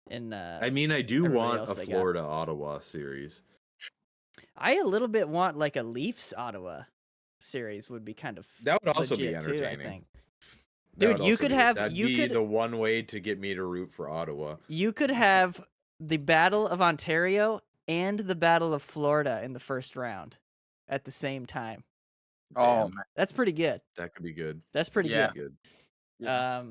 and I mean, I do everybody want else a they got. Florida Ottawa series. I a little bit want like a Leafs Ottawa series would be kind of That would also be legit too, I entertaining. think. That Dude, would you also could be, have that'd be the one way to get me to root for Ottawa. you could have the Battle of Ontario and the Battle of Florida in the first round at the same time. Oh, Damn, man. That's pretty good. that could be good. That's pretty Yeah. Good. Yeah.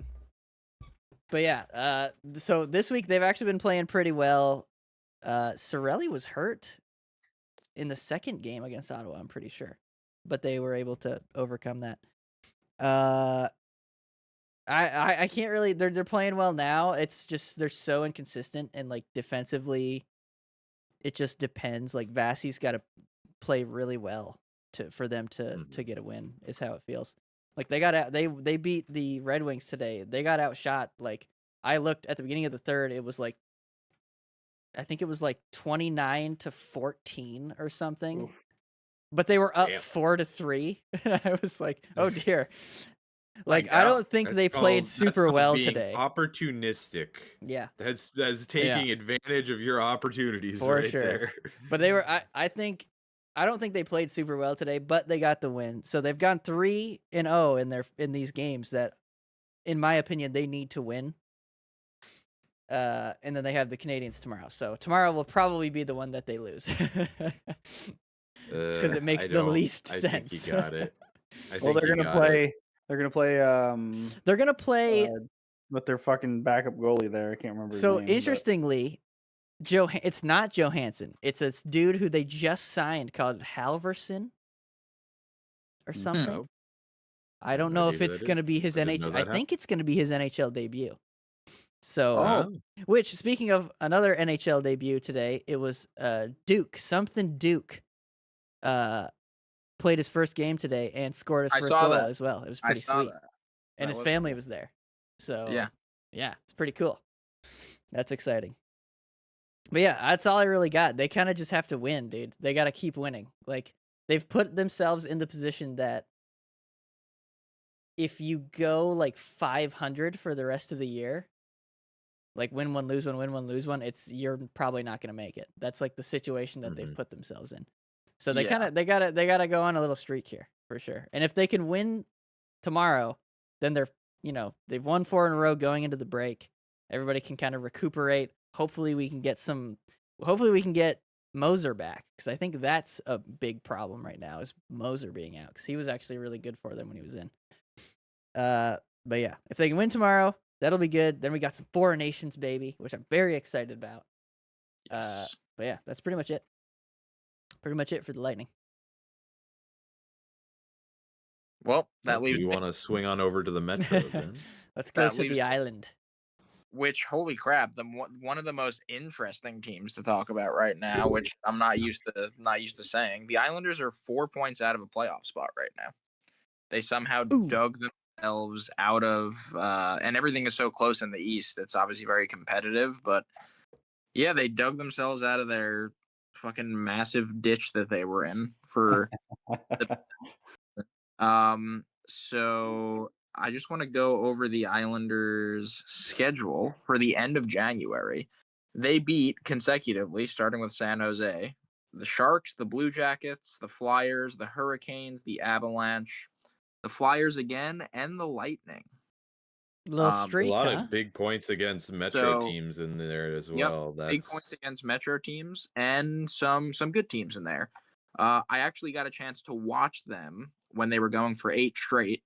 But yeah, so this week they've actually been playing pretty well. Cirelli was hurt in the second game against Ottawa, I'm pretty sure, but they were able to overcome that. I can't really. They're playing well now. It's just they're so inconsistent and like defensively, it just depends. Like Vasi's got to play really well for them to get a win. Is how it feels. Like they got out. They beat the Red Wings today. They got outshot. Like I looked at the beginning of the third. It was like I think it was like 29-14 or something. Oof. But they were up Damn. 4-3. And I was like, oh dear. Like Yeah, I don't think That's they played called- super that's called well being today. Opportunistic. Yeah. That's taking advantage of your opportunities For right sure. there. But they were I don't think they played super well today, but they got the win. So they've gone 3-0 in these games that in my opinion they need to win. And then they have the Canadians tomorrow. So tomorrow will probably be the one that they lose. Because it makes the least sense. I think you got it. Well, they're gonna play. They're gonna play. They're gonna play with their fucking backup goalie there. I can't remember. His So name, but- interestingly, it's not Johansson. It's a dude who they just signed called Halverson or something. No. I don't No know idea if who it's that going to is. be his I didn't know NHL. that I think it's going to be his NHL debut. So, Wow. which speaking of another NHL debut today, it was Duke. Played his first game today and scored his I first saw goal that. as well. It was I pretty saw sweet. that. And That his was family cool. was there. So Yeah. it's pretty cool. That's exciting. But yeah, that's all I really got. They kind of just have to win, dude. They got to keep winning. Like they've put themselves in the position that if you go like 500 for the rest of the year, like win one, lose one, win one, lose one, you're probably not going to make it. That's like the situation that they've put themselves in. So they Yeah. they gotta go on a little streak here for sure. And if they can win tomorrow, then they've won 4 in a row going into the break. Everybody can kind of recuperate. Hopefully we can get Moser back, because I think that's a big problem right now is Moser being out, because he was actually really good for them when he was in. But yeah, if they can win tomorrow, that'll be good. Then we got some Four Nations, baby, which I'm very excited about. Yes. But yeah, that's pretty much it. Pretty much it for the Lightning. Well, that Do leaves you me- want to swing on over to the Metro then? Let's go That to leaves- the island. which holy crap, one of the most interesting teams to talk about right now, which I'm not used to saying. The Islanders are 4 points out of a playoff spot right now. They somehow dug themselves out of and everything is so close in the East. It's obviously very competitive, but yeah, they dug themselves out of their fucking massive ditch that they were in for so I just want to go over the Islanders' schedule for the end of January. They beat consecutively, starting with San Jose, the Sharks, the Blue Jackets, the Flyers, the Hurricanes, the Avalanche, the Flyers again, and the Lightning. Little a streak, A lot huh? of big points against Metro So- teams in there as Yep, well. Big points against Metro teams and some good teams in there. I actually got a chance to watch them when they were going for 8 straight,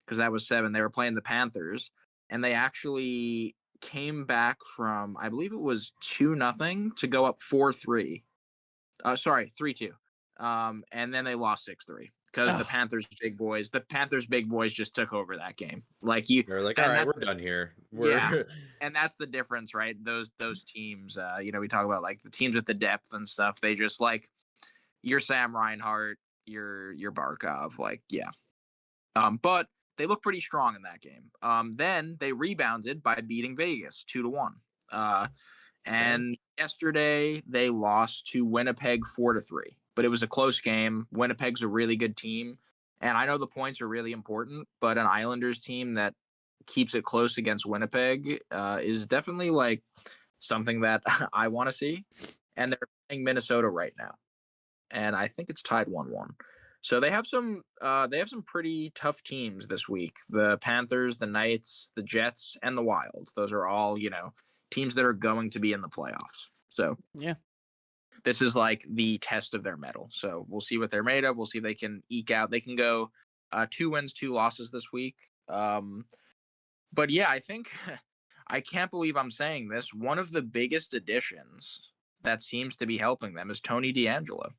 because that was 7. They were playing the Panthers, and they actually came back from, I believe it was 2-0 to go up 4-3. 3-2. And then they lost 6-3 because the Panthers big boys just took over that game. They're like, all and right, that's- we're done here. Yeah. And that's the difference, right? Those teams, we talk about like the teams with the depth and stuff. They just like your Sam Reinhart, your Barkov, like, yeah. But they look pretty strong in that game. Then they rebounded by beating Vegas 2-1. And yesterday they lost to Winnipeg 4-3. But it was a close game. Winnipeg's a really good team. And I know the points are really important, but an Islanders team that keeps it close against Winnipeg is definitely like something that I want to see. And they're playing Minnesota right now, and I think it's tied 1-1. So they have some pretty tough teams this week. The Panthers, the Knights, the Jets, and the Wild. Those are all, teams that are going to be in the playoffs. So Yeah. this is like the test of their mettle. So we'll see what they're made of. We'll see if they can eke out. They can go 2 wins, 2 losses this week. But yeah, I think I can't believe I'm saying this. One of the biggest additions that seems to be helping them is Tony DeAngelo.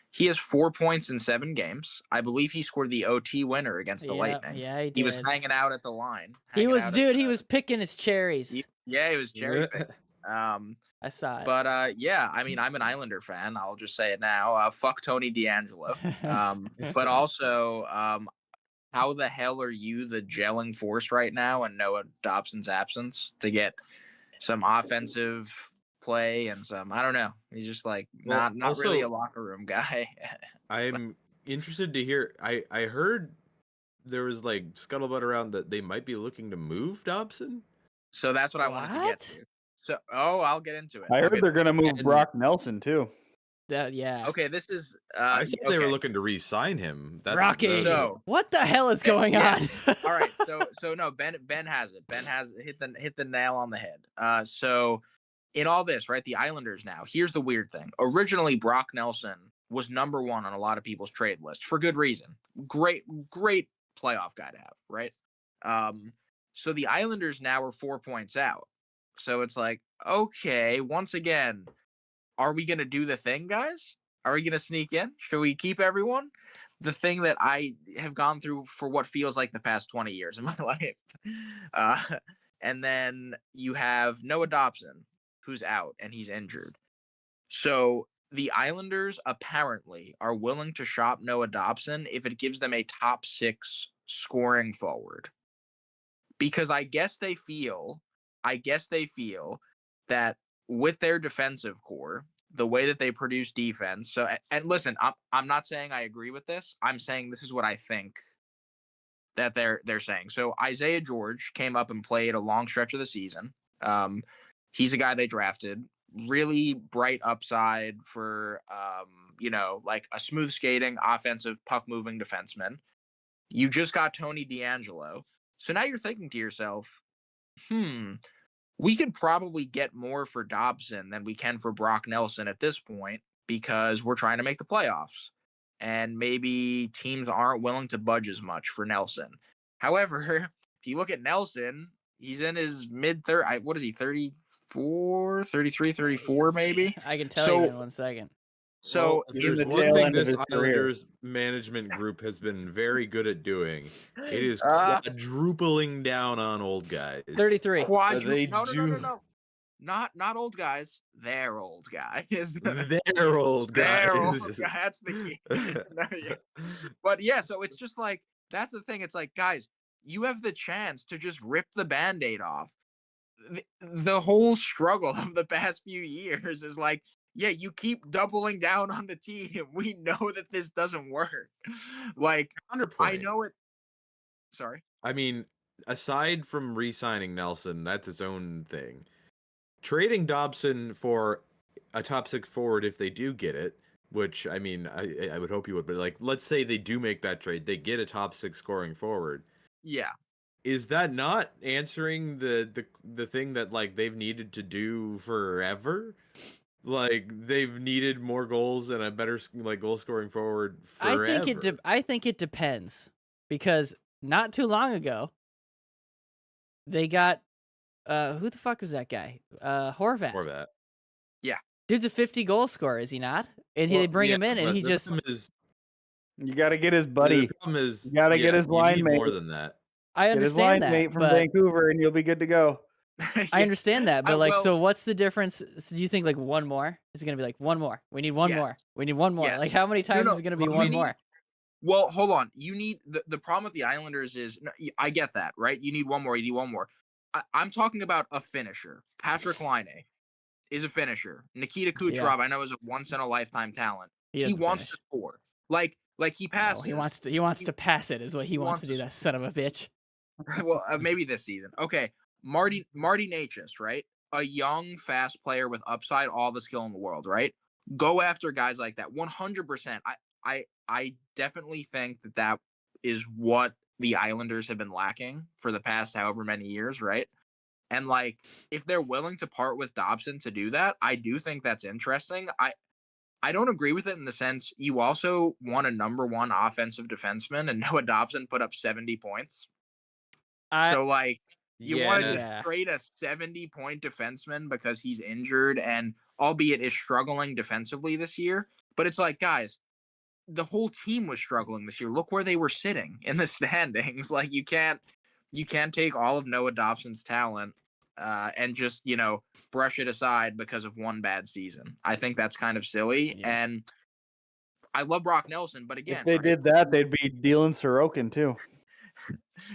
He has 4 points in 7 games. I believe he scored the OT winner against the Lightning. Yeah, he did. He was hanging out at the line. He was picking his cherries. He was cherry picking. I saw it. But yeah, I mean, I'm an Islander fan. I'll just say it now. Fuck Tony DeAngelo. But also, how the hell are you the gelling force right now in Noah Dobson's absence to get some offensive play and some, I don't know. He's just like not also, really a locker room guy. I'm interested to hear. I heard there was like scuttlebutt around that they might be looking to move Dobson. So that's what I wanted to get to. So I'll get into it. I heard they're gonna move Brock Nelson too. Yeah. Okay, this is. I said they were looking to re-sign him. That's Rocky. What the hell is going on? All right. So no, Ben has it. Ben has hit the nail on the head. So in all this, right, the Islanders now. Here's the weird thing. Originally, Brock Nelson was number 1 on a lot of people's trade list for good reason. Great playoff guy to have, right? So the Islanders now are 4 points out. So it's like, okay, once again, are we going to do the thing, guys? Are we going to sneak in? Should we keep everyone? The thing that I have gone through for what feels like the past 20 years in my life. And then you have Noah Dobson, who's out, and he's injured. So the Islanders apparently are willing to shop Noah Dobson if it gives them a top 6 scoring forward. Because I guess they feel that with their defensive core, the way that they produce defense. So, and listen, I'm not saying I agree with this. I'm saying this is what I think that they're saying. So Isaiah George came up and played a long stretch of the season. He's a guy they drafted. Really bright upside for, like a smooth skating, offensive, puck moving defenseman. You just got Tony DeAngelo. So now you're thinking to yourself, we could probably get more for Dobson than we can for Brock Nelson at this point because we're trying to make the playoffs. And maybe teams aren't willing to budge as much for Nelson. However, if you look at Nelson, he's in his mid-30s. What is he, 34, 33, 34 maybe? I can tell you in 1 second. So there's one thing this Islanders management group has been very good at doing. It is quadrupling down on old guys. 33. No. Not old guys. They're old guys. They're old guys. That's the key. But yeah, so it's just like, that's the thing. It's like, guys, you have the chance to just rip the Band-Aid off. The whole struggle of the past few years is like, yeah, you keep doubling down on the team. We know that this doesn't work. Like, I know it. Sorry. I mean, aside from re-signing Nelson, that's its own thing. Trading Dobson for a top 6 forward, if they do get it, which, I mean, I would hope you would, but like, let's say they do make that trade, they get a top 6 scoring forward. Yeah. Is that not answering the thing that like they've needed to do forever? Like, they've needed more goals and a better like goal scoring forward forever. I think it depends, because not too long ago they got who the fuck was that guy? Horvat. Yeah. Dude's a 50 goal scorer, is he not? And they bring him in and he just you got to get his buddy. The problem is, you got to get his line mate. More than that. I understand that. Mate from but Vancouver and you'll be good to go. I understand that, but so what's the difference? So do you think like one more? Is it going to be like one more? We need one more. We need one more. Like, how many times is it going to be one more? Well, hold on. You need the problem with the Islanders is, I get that, right? You need one more. You need one more. I'm talking about a finisher. Patrick Laine is a finisher. Nikita Kucherov, I know, is a once in a lifetime talent. He wants to score. Like, Like he No, passes. he wants to pass it is what he wants to do. wants- That son of a bitch. Well, maybe this season. Okay, Marty Natchez, right? A young, fast player with upside, all the skill in the world, right? Go after guys like that. 100%. I definitely think that is what the Islanders have been lacking for the past however many years, right? And like, if they're willing to part with Dobson to do that, I do think that's interesting. I don't agree with it in the sense you also want a number one offensive defenseman, and Noah Dobson put up 70 points. So like, you want to just trade a 70-point defenseman because he's injured and albeit is struggling defensively this year. But it's like, guys, the whole team was struggling this year. Look where they were sitting in the standings. Like you can't take all of Noah Dobson's talent and just, brush it aside because of one bad season. I think that's kind of silly. Yeah. And I love Brock Nelson, but again, if they did that, they'd be dealing Sorokin too.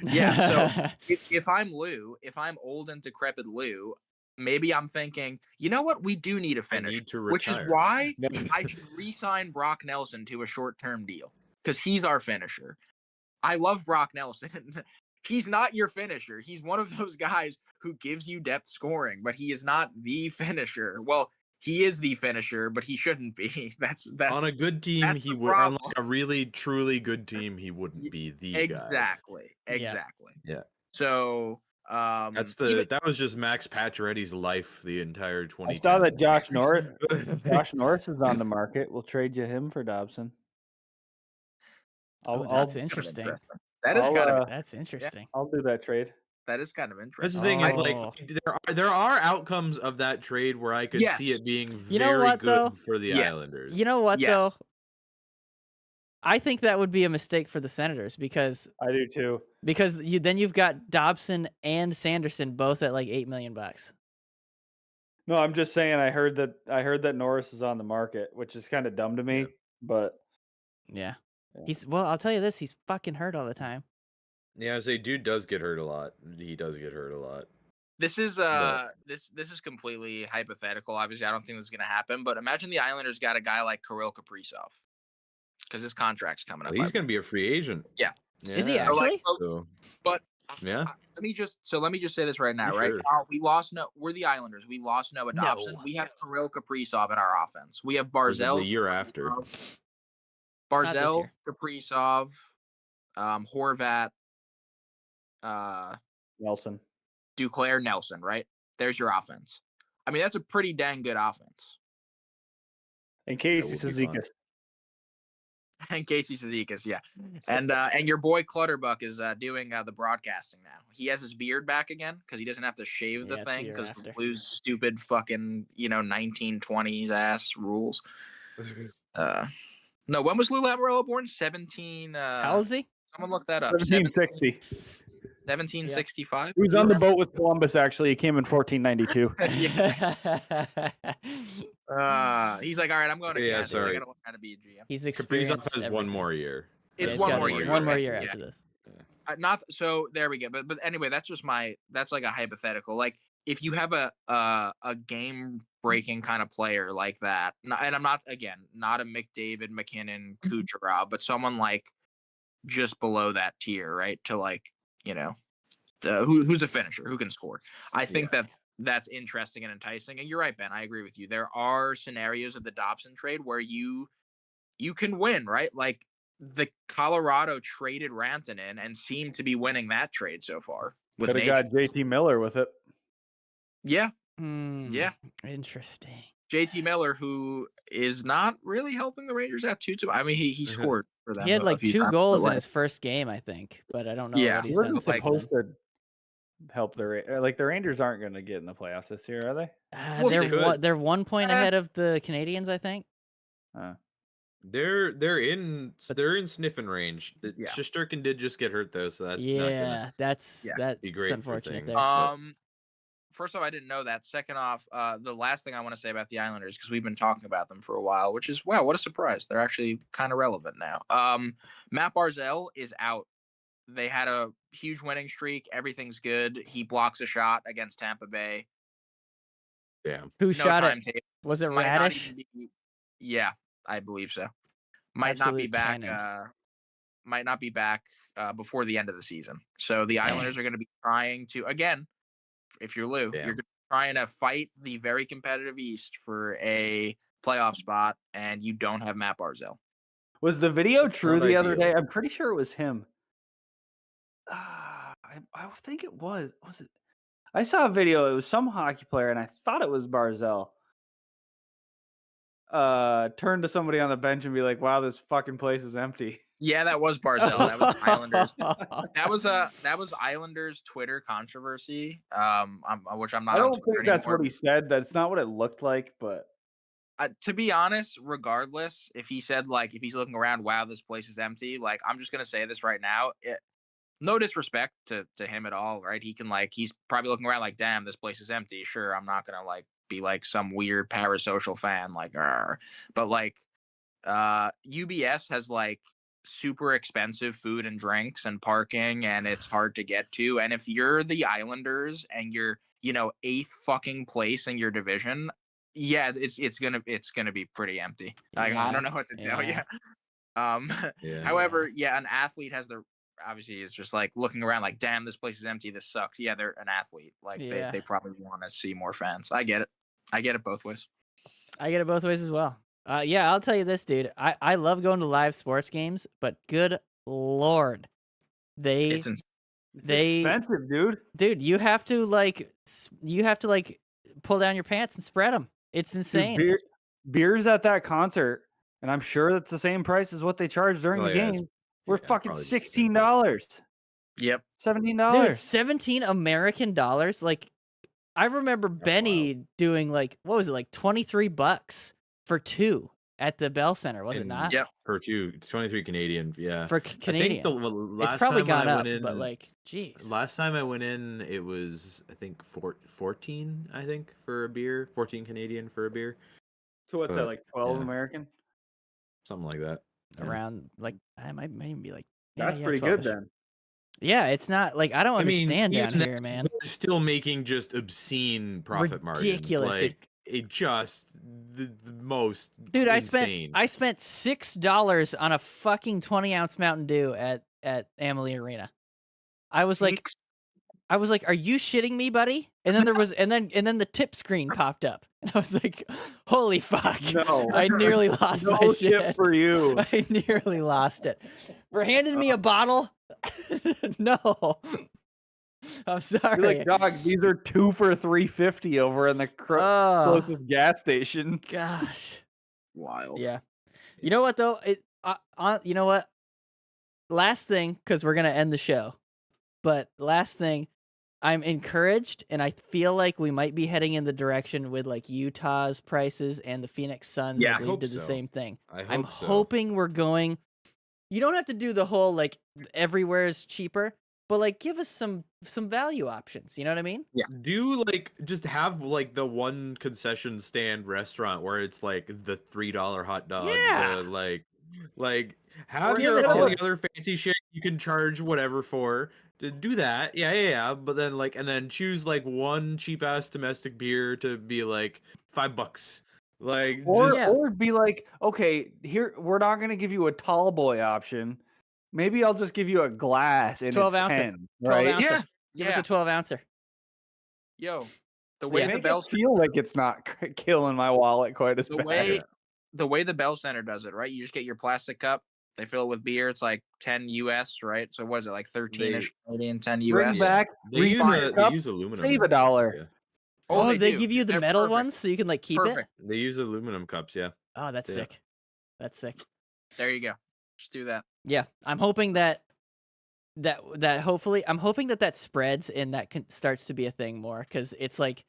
Yeah. So if I'm Lou, if I'm old and decrepit Lou, maybe I'm thinking, you know what? We do need a finish, which is why I should re-sign Brock Nelson to a short-term deal because he's our finisher. I love Brock Nelson. He's not your finisher. He's one of those guys who gives you depth scoring, but he is not the finisher. Well, he is the finisher, but he shouldn't be. That's on a good team. He would on like a really truly good team. He wouldn't be the guy. Exactly. Yeah. So that was just Max Pacioretty's life the entire 2010. I saw that Josh Norris is on the market. We'll trade you him for Dobson. That's interesting. That's interesting. I'll do that trade. That is kind of interesting. That's the thing is like there are outcomes of that trade where I could see it being very good for the Islanders. You know what though? I think that would be a mistake for the Senators because I do too. Because then you've got Dobson and Sanderson both at like $8 million. No, I'm just saying I heard that Norris is on the market, which is kind of dumb to me, but yeah. I'll tell you this, he's fucking hurt all the time. Yeah, I say dude does get hurt a lot. He does get hurt a lot. This is this is completely hypothetical. Obviously, I don't think this is going to happen, but imagine the Islanders got a guy like Kirill Kaprizov because his contract's coming up. He's going to be a free agent. Yeah. Is he actually? But yeah. Let me just say this right now, right? We're the Islanders. We lost Noah Dobson. We have Kirill Kaprizov in our offense. We have Barzell the year after. Barzell, Kaprizov, Horvat, Nelson. Duclair, Nelson, right? There's your offense. I mean, that's a pretty dang good offense. And Casey Cizikas. And Casey Cizikas, yeah. And your boy Clutterbuck is doing the broadcasting now. He has his beard back again because he doesn't have to shave the thing because Blue's stupid fucking 1920s ass rules. No, when was Lou Lamoriello born? 17. How old is he? Someone look that up. 1760. 1765. He was on the boat with Columbus. Actually, he came in 1492. He's like, all right, I'm going to Canada. Sorry. I gotta learn how to be a GM. He's experienced. Kaprizov has one more year. It's one more year. One more year after this. Not so. There we go. But anyway, that's like a hypothetical. Like if you have a game breaking kind of player like that, and I'm not a McDavid, McKinnon, Kucherov, but someone like just below that tier, right? To like who's a finisher, who can score. I think that's interesting and enticing. And you're right, Ben. I agree with you. There are scenarios of the Dobson trade where you can win, right? Like the Colorado traded Rantanen and seemed to be winning that trade so far. Could have got JT Miller with it. Yeah. Yeah. Interesting. JT Miller, who is not really helping the Rangers out too. I mean, he scored for them. He had like 2 goals in his first game, I think, but I don't know what he's done since then. To help the Rangers aren't going to get in the playoffs this year, are they? They're 1 point ahead of the Canadians, I think. They're in sniffing range. Shesterkin did just get hurt though, so that's that's be great unfortunate. There. First off, I didn't know that. Second off, the last thing I want to say about the Islanders, because we've been talking about them for a while, which is, wow, what a surprise. They're actually kind of relevant now. Matt Barzell is out. They had a huge winning streak. Everything's good. He blocks a shot against Tampa Bay. Damn. Who shot it? Was it Radish? Yeah, I believe so. might not be Absolute back. cannon. Might not be back before the end of the season. So the Islanders are going to be trying to, again, if you're Lou, you're Damn. trying to fight the very competitive East for a playoff spot, and you don't have Matt Barzell. Was the video true not the other ideal. day? I'm pretty sure it was him. I think it was. Was it? I saw a video. It was some hockey player, and I thought it was Barzell. Turn to somebody on the bench and be like, "Wow, this fucking place is empty." Yeah, that was Barzell. That was Islanders. That was Islanders Twitter controversy. Which I'm not. I on don't Twitter think that's anymore. what he said. That's not what it looked like, but To be honest, regardless, if he said like if he's looking around, wow, this place is empty. Like I'm just gonna say this right now. No disrespect to him at all, right? He can like he's probably looking around like, damn, this place is empty. Sure, I'm not gonna like be like some weird parasocial fan, like, but like, UBS has like super expensive food and drinks and parking, and it's hard to get to. And if you're the Islanders and you're 8th fucking place in your division, yeah, it's gonna be pretty empty. Like, I don't know what to tell you. However, an athlete has the obviously is just like looking around like, damn, this place is empty. This sucks. Yeah, they're an athlete. Like they probably want to see more fans. I get it. I get it both ways. I get it both ways as well. Yeah, I'll tell you this, dude. I love going to live sports games, but good Lord, It's expensive, dude. Dude, you have to like pull down your pants and spread them. It's insane. Dude, beers at that concert, and I'm sure that's the same price as what they charge during the game. We're fucking $16. Yep. $17. Dude, 17 American dollars. Like, I remember Benny doing like, what was it, like $23 for 2 at the Bell Center, was it not? Yep. For 2, 23 Canadian, yeah. For Canadian. I think last it's probably time gone I up, went in, but like, geez. Last time I went in, it was, I think, 14, I think, for a beer. 14 Canadian for a beer. So what's that, like 12 American? Something like that. Around, like, I might even be like, that's pretty good then. Yeah, it's not like I don't understand down here, man. They're still making just obscene profit margins. Ridiculous, dude. It just the most. Dude, insane. I spent $6 on a fucking 20-ounce Mountain Dew at Amalie Arena. I was like, are you shitting me, buddy? And then there was, and then the tip screen popped up, and I was like, holy fuck! No, I nearly lost my shit for you. I nearly lost it. For handing me a bottle. No, I'm sorry. You're like, dog, these are 2 for $3.50 over in the closest gas station. Gosh, wild. Yeah. You know what though? You know what? Last thing, because we're gonna end the show. But last thing, I'm encouraged, and I feel like we might be heading in the direction with like Utah's prices and the Phoenix Suns. Yeah, I believe did the same thing. I'm hoping we're going. You don't have to do the whole like everywhere is cheaper, but like give us some value options. You know what I mean? Yeah. Do like just have like the one concession stand restaurant where it's like the $3 hot dog. Yeah. Like have your all the other fancy shit you can charge whatever for. To do that, yeah. But then and then choose like one cheap ass domestic beer to be like $5. Like or be like, okay, here we're not gonna give you a tall boy option. Maybe I'll just give you a glass and 12 it's ouncer. 10, 12 right? ouncer. Give us a 12 ouncer. Yo, the way the Bell feel like it's not killing my wallet quite as bad. The way the Bell Center does it, right? You just get your plastic cup. They fill it with beer. It's like 10 US, right? So what is it, like 13-ish Canadian, 10 US? Bring back. They use aluminum. Save $1. Yeah. Oh, they give you the metal ones so you can like keep it? They use aluminum cups, yeah. Oh, that's sick. That's sick. There you go. Just do that. Yeah, I'm hoping that hopefully I'm hoping that spreads and that starts to be a thing more, because it's like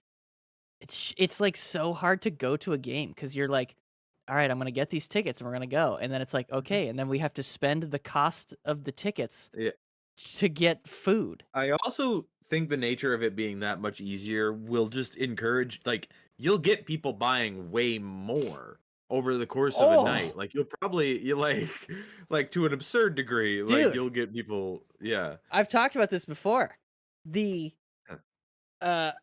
it's like so hard to go to a game because you're like, all right, I'm gonna get these tickets and we're gonna go, and then it's like, okay, and then we have to spend the cost of the tickets to get food. I also think the nature of it being that much easier will just encourage, like, you'll get people buying way more over the course of a night. Like you'll probably like to an absurd degree. Dude, like you'll get people. Yeah, I've talked about this before. The like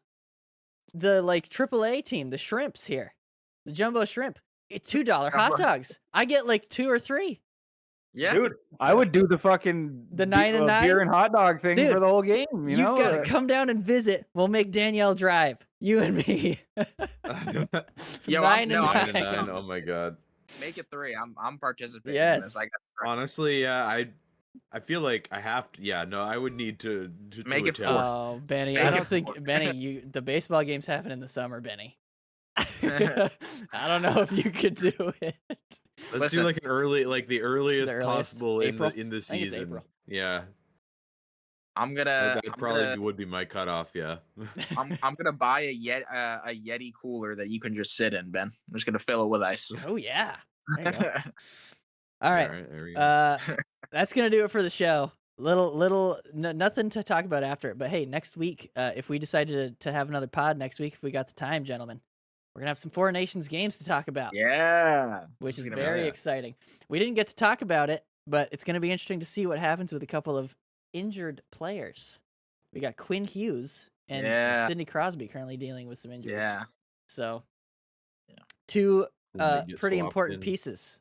AAA team, the Shrimps here, the Jumbo Shrimp. $2 hot dogs. I get like 2 or 3. Yeah. Dude, I would do the fucking The 9 and 9? beer and hot dog thing Dude, for the whole game. You know, gotta come down and visit. We'll make Danielle drive. You and me. Yo, 9 and 9 and 9. 9. Oh my god. Make it 3. I'm participating in Yes. this. I got 3. Honestly, yeah, I feel like I have to. Yeah, no, I would need to Make it attend. 4. Oh, Benny, Make I it don't think 4. Benny. The baseball games happen in the summer, Benny. I don't know if you could do it. Let's do like an early, like the earliest, earliest? possible April? in the I think it's season. April. Yeah, I'm gonna. that I'm probably gonna, would be my cutoff. Yeah. I'm gonna buy a Yeti cooler that you can just sit in, Ben. I'm just gonna fill it with ice. Oh yeah. There you go. All right. There we go. That's gonna do it for the show. Nothing to talk about after it. But hey, next week, if we decided to have another pod next week, if we got the time, gentlemen, we're gonna have some Four Nations games to talk about. Yeah. Which is Gonna be- very exciting. We didn't get to talk about it, but it's gonna be interesting to see what happens with a couple of injured players. We got Quinn Hughes and Yeah. Sidney Crosby currently dealing with some injuries. Yeah. So, Yeah. two Who might get pretty swapped important in. pieces.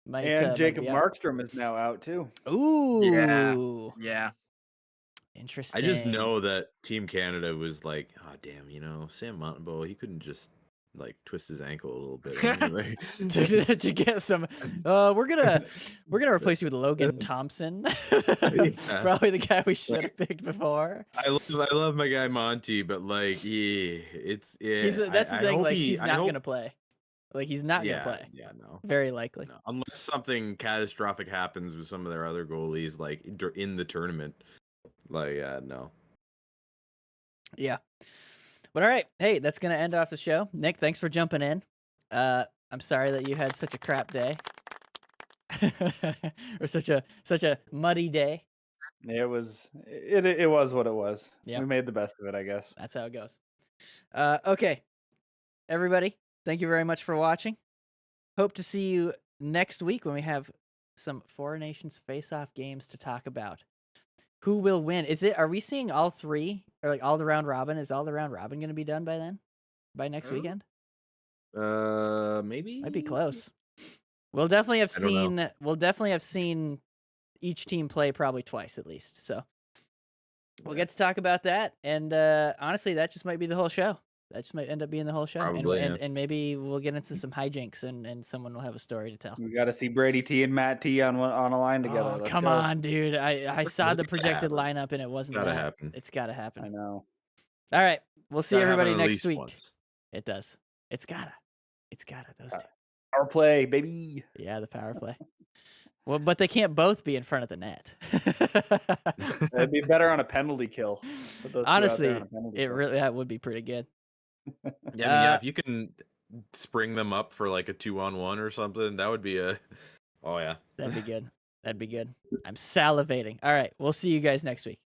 Might, and might Jacob be out. Markstrom is now out too. Ooh, Yeah. interesting. I just know that Team Canada was like, oh damn, Sam Montembeault, he couldn't just like twist his ankle a little bit. Anyway. to get some. We're gonna replace you with Logan Thompson. Probably the guy we should have picked before. I love my guy Monty, but like, yeah, it's That's the I thing. hope Like he- he's I not hope- gonna play. Like he's not yeah, gonna play. Yeah, no. Very likely. No, unless something catastrophic happens with some of their other goalies, like in the tournament. Like, no. Yeah. But all right, hey, that's gonna end off the show. Nick, thanks for jumping in. I'm sorry that you had such a crap day, or such a muddy day. It was what it was. Yep. We made the best of it, I guess. That's how it goes. Okay, everybody, thank you very much for watching. Hope to see you next week when we have some Four Nations face-off games to talk about. Who will win? Are we seeing all three, or like all the round robin? Is all the round robin going to be done by then? By next weekend? Maybe. Might be close. We'll definitely have I don't know. seen. We'll definitely have seen each team play probably twice at least. So we'll get to talk about that. And honestly, that just might be the whole show. That just might end up being the whole show. Probably, and maybe we'll get into some hijinks and someone will have a story to tell. We got to see Brady T and Matt T on a line together. Oh, Let's come go. on, dude. I saw Look the at that. projected lineup and it wasn't Gotta that. happen. It's got to I happen. know. All right. We'll see Gotta happen everybody at next least week. once. It does. It's gotta. Those two. Power play, baby. Yeah, the power play. Well, but they can't both be in front of the net. It'd be better on a penalty kill. Put those two out there Honestly, on a penalty kill. that would be pretty good. Yeah, if you can spring them up for like a 2-on-1 or something, that would be oh yeah. That'd be good. I'm salivating. All right, we'll see you guys next week.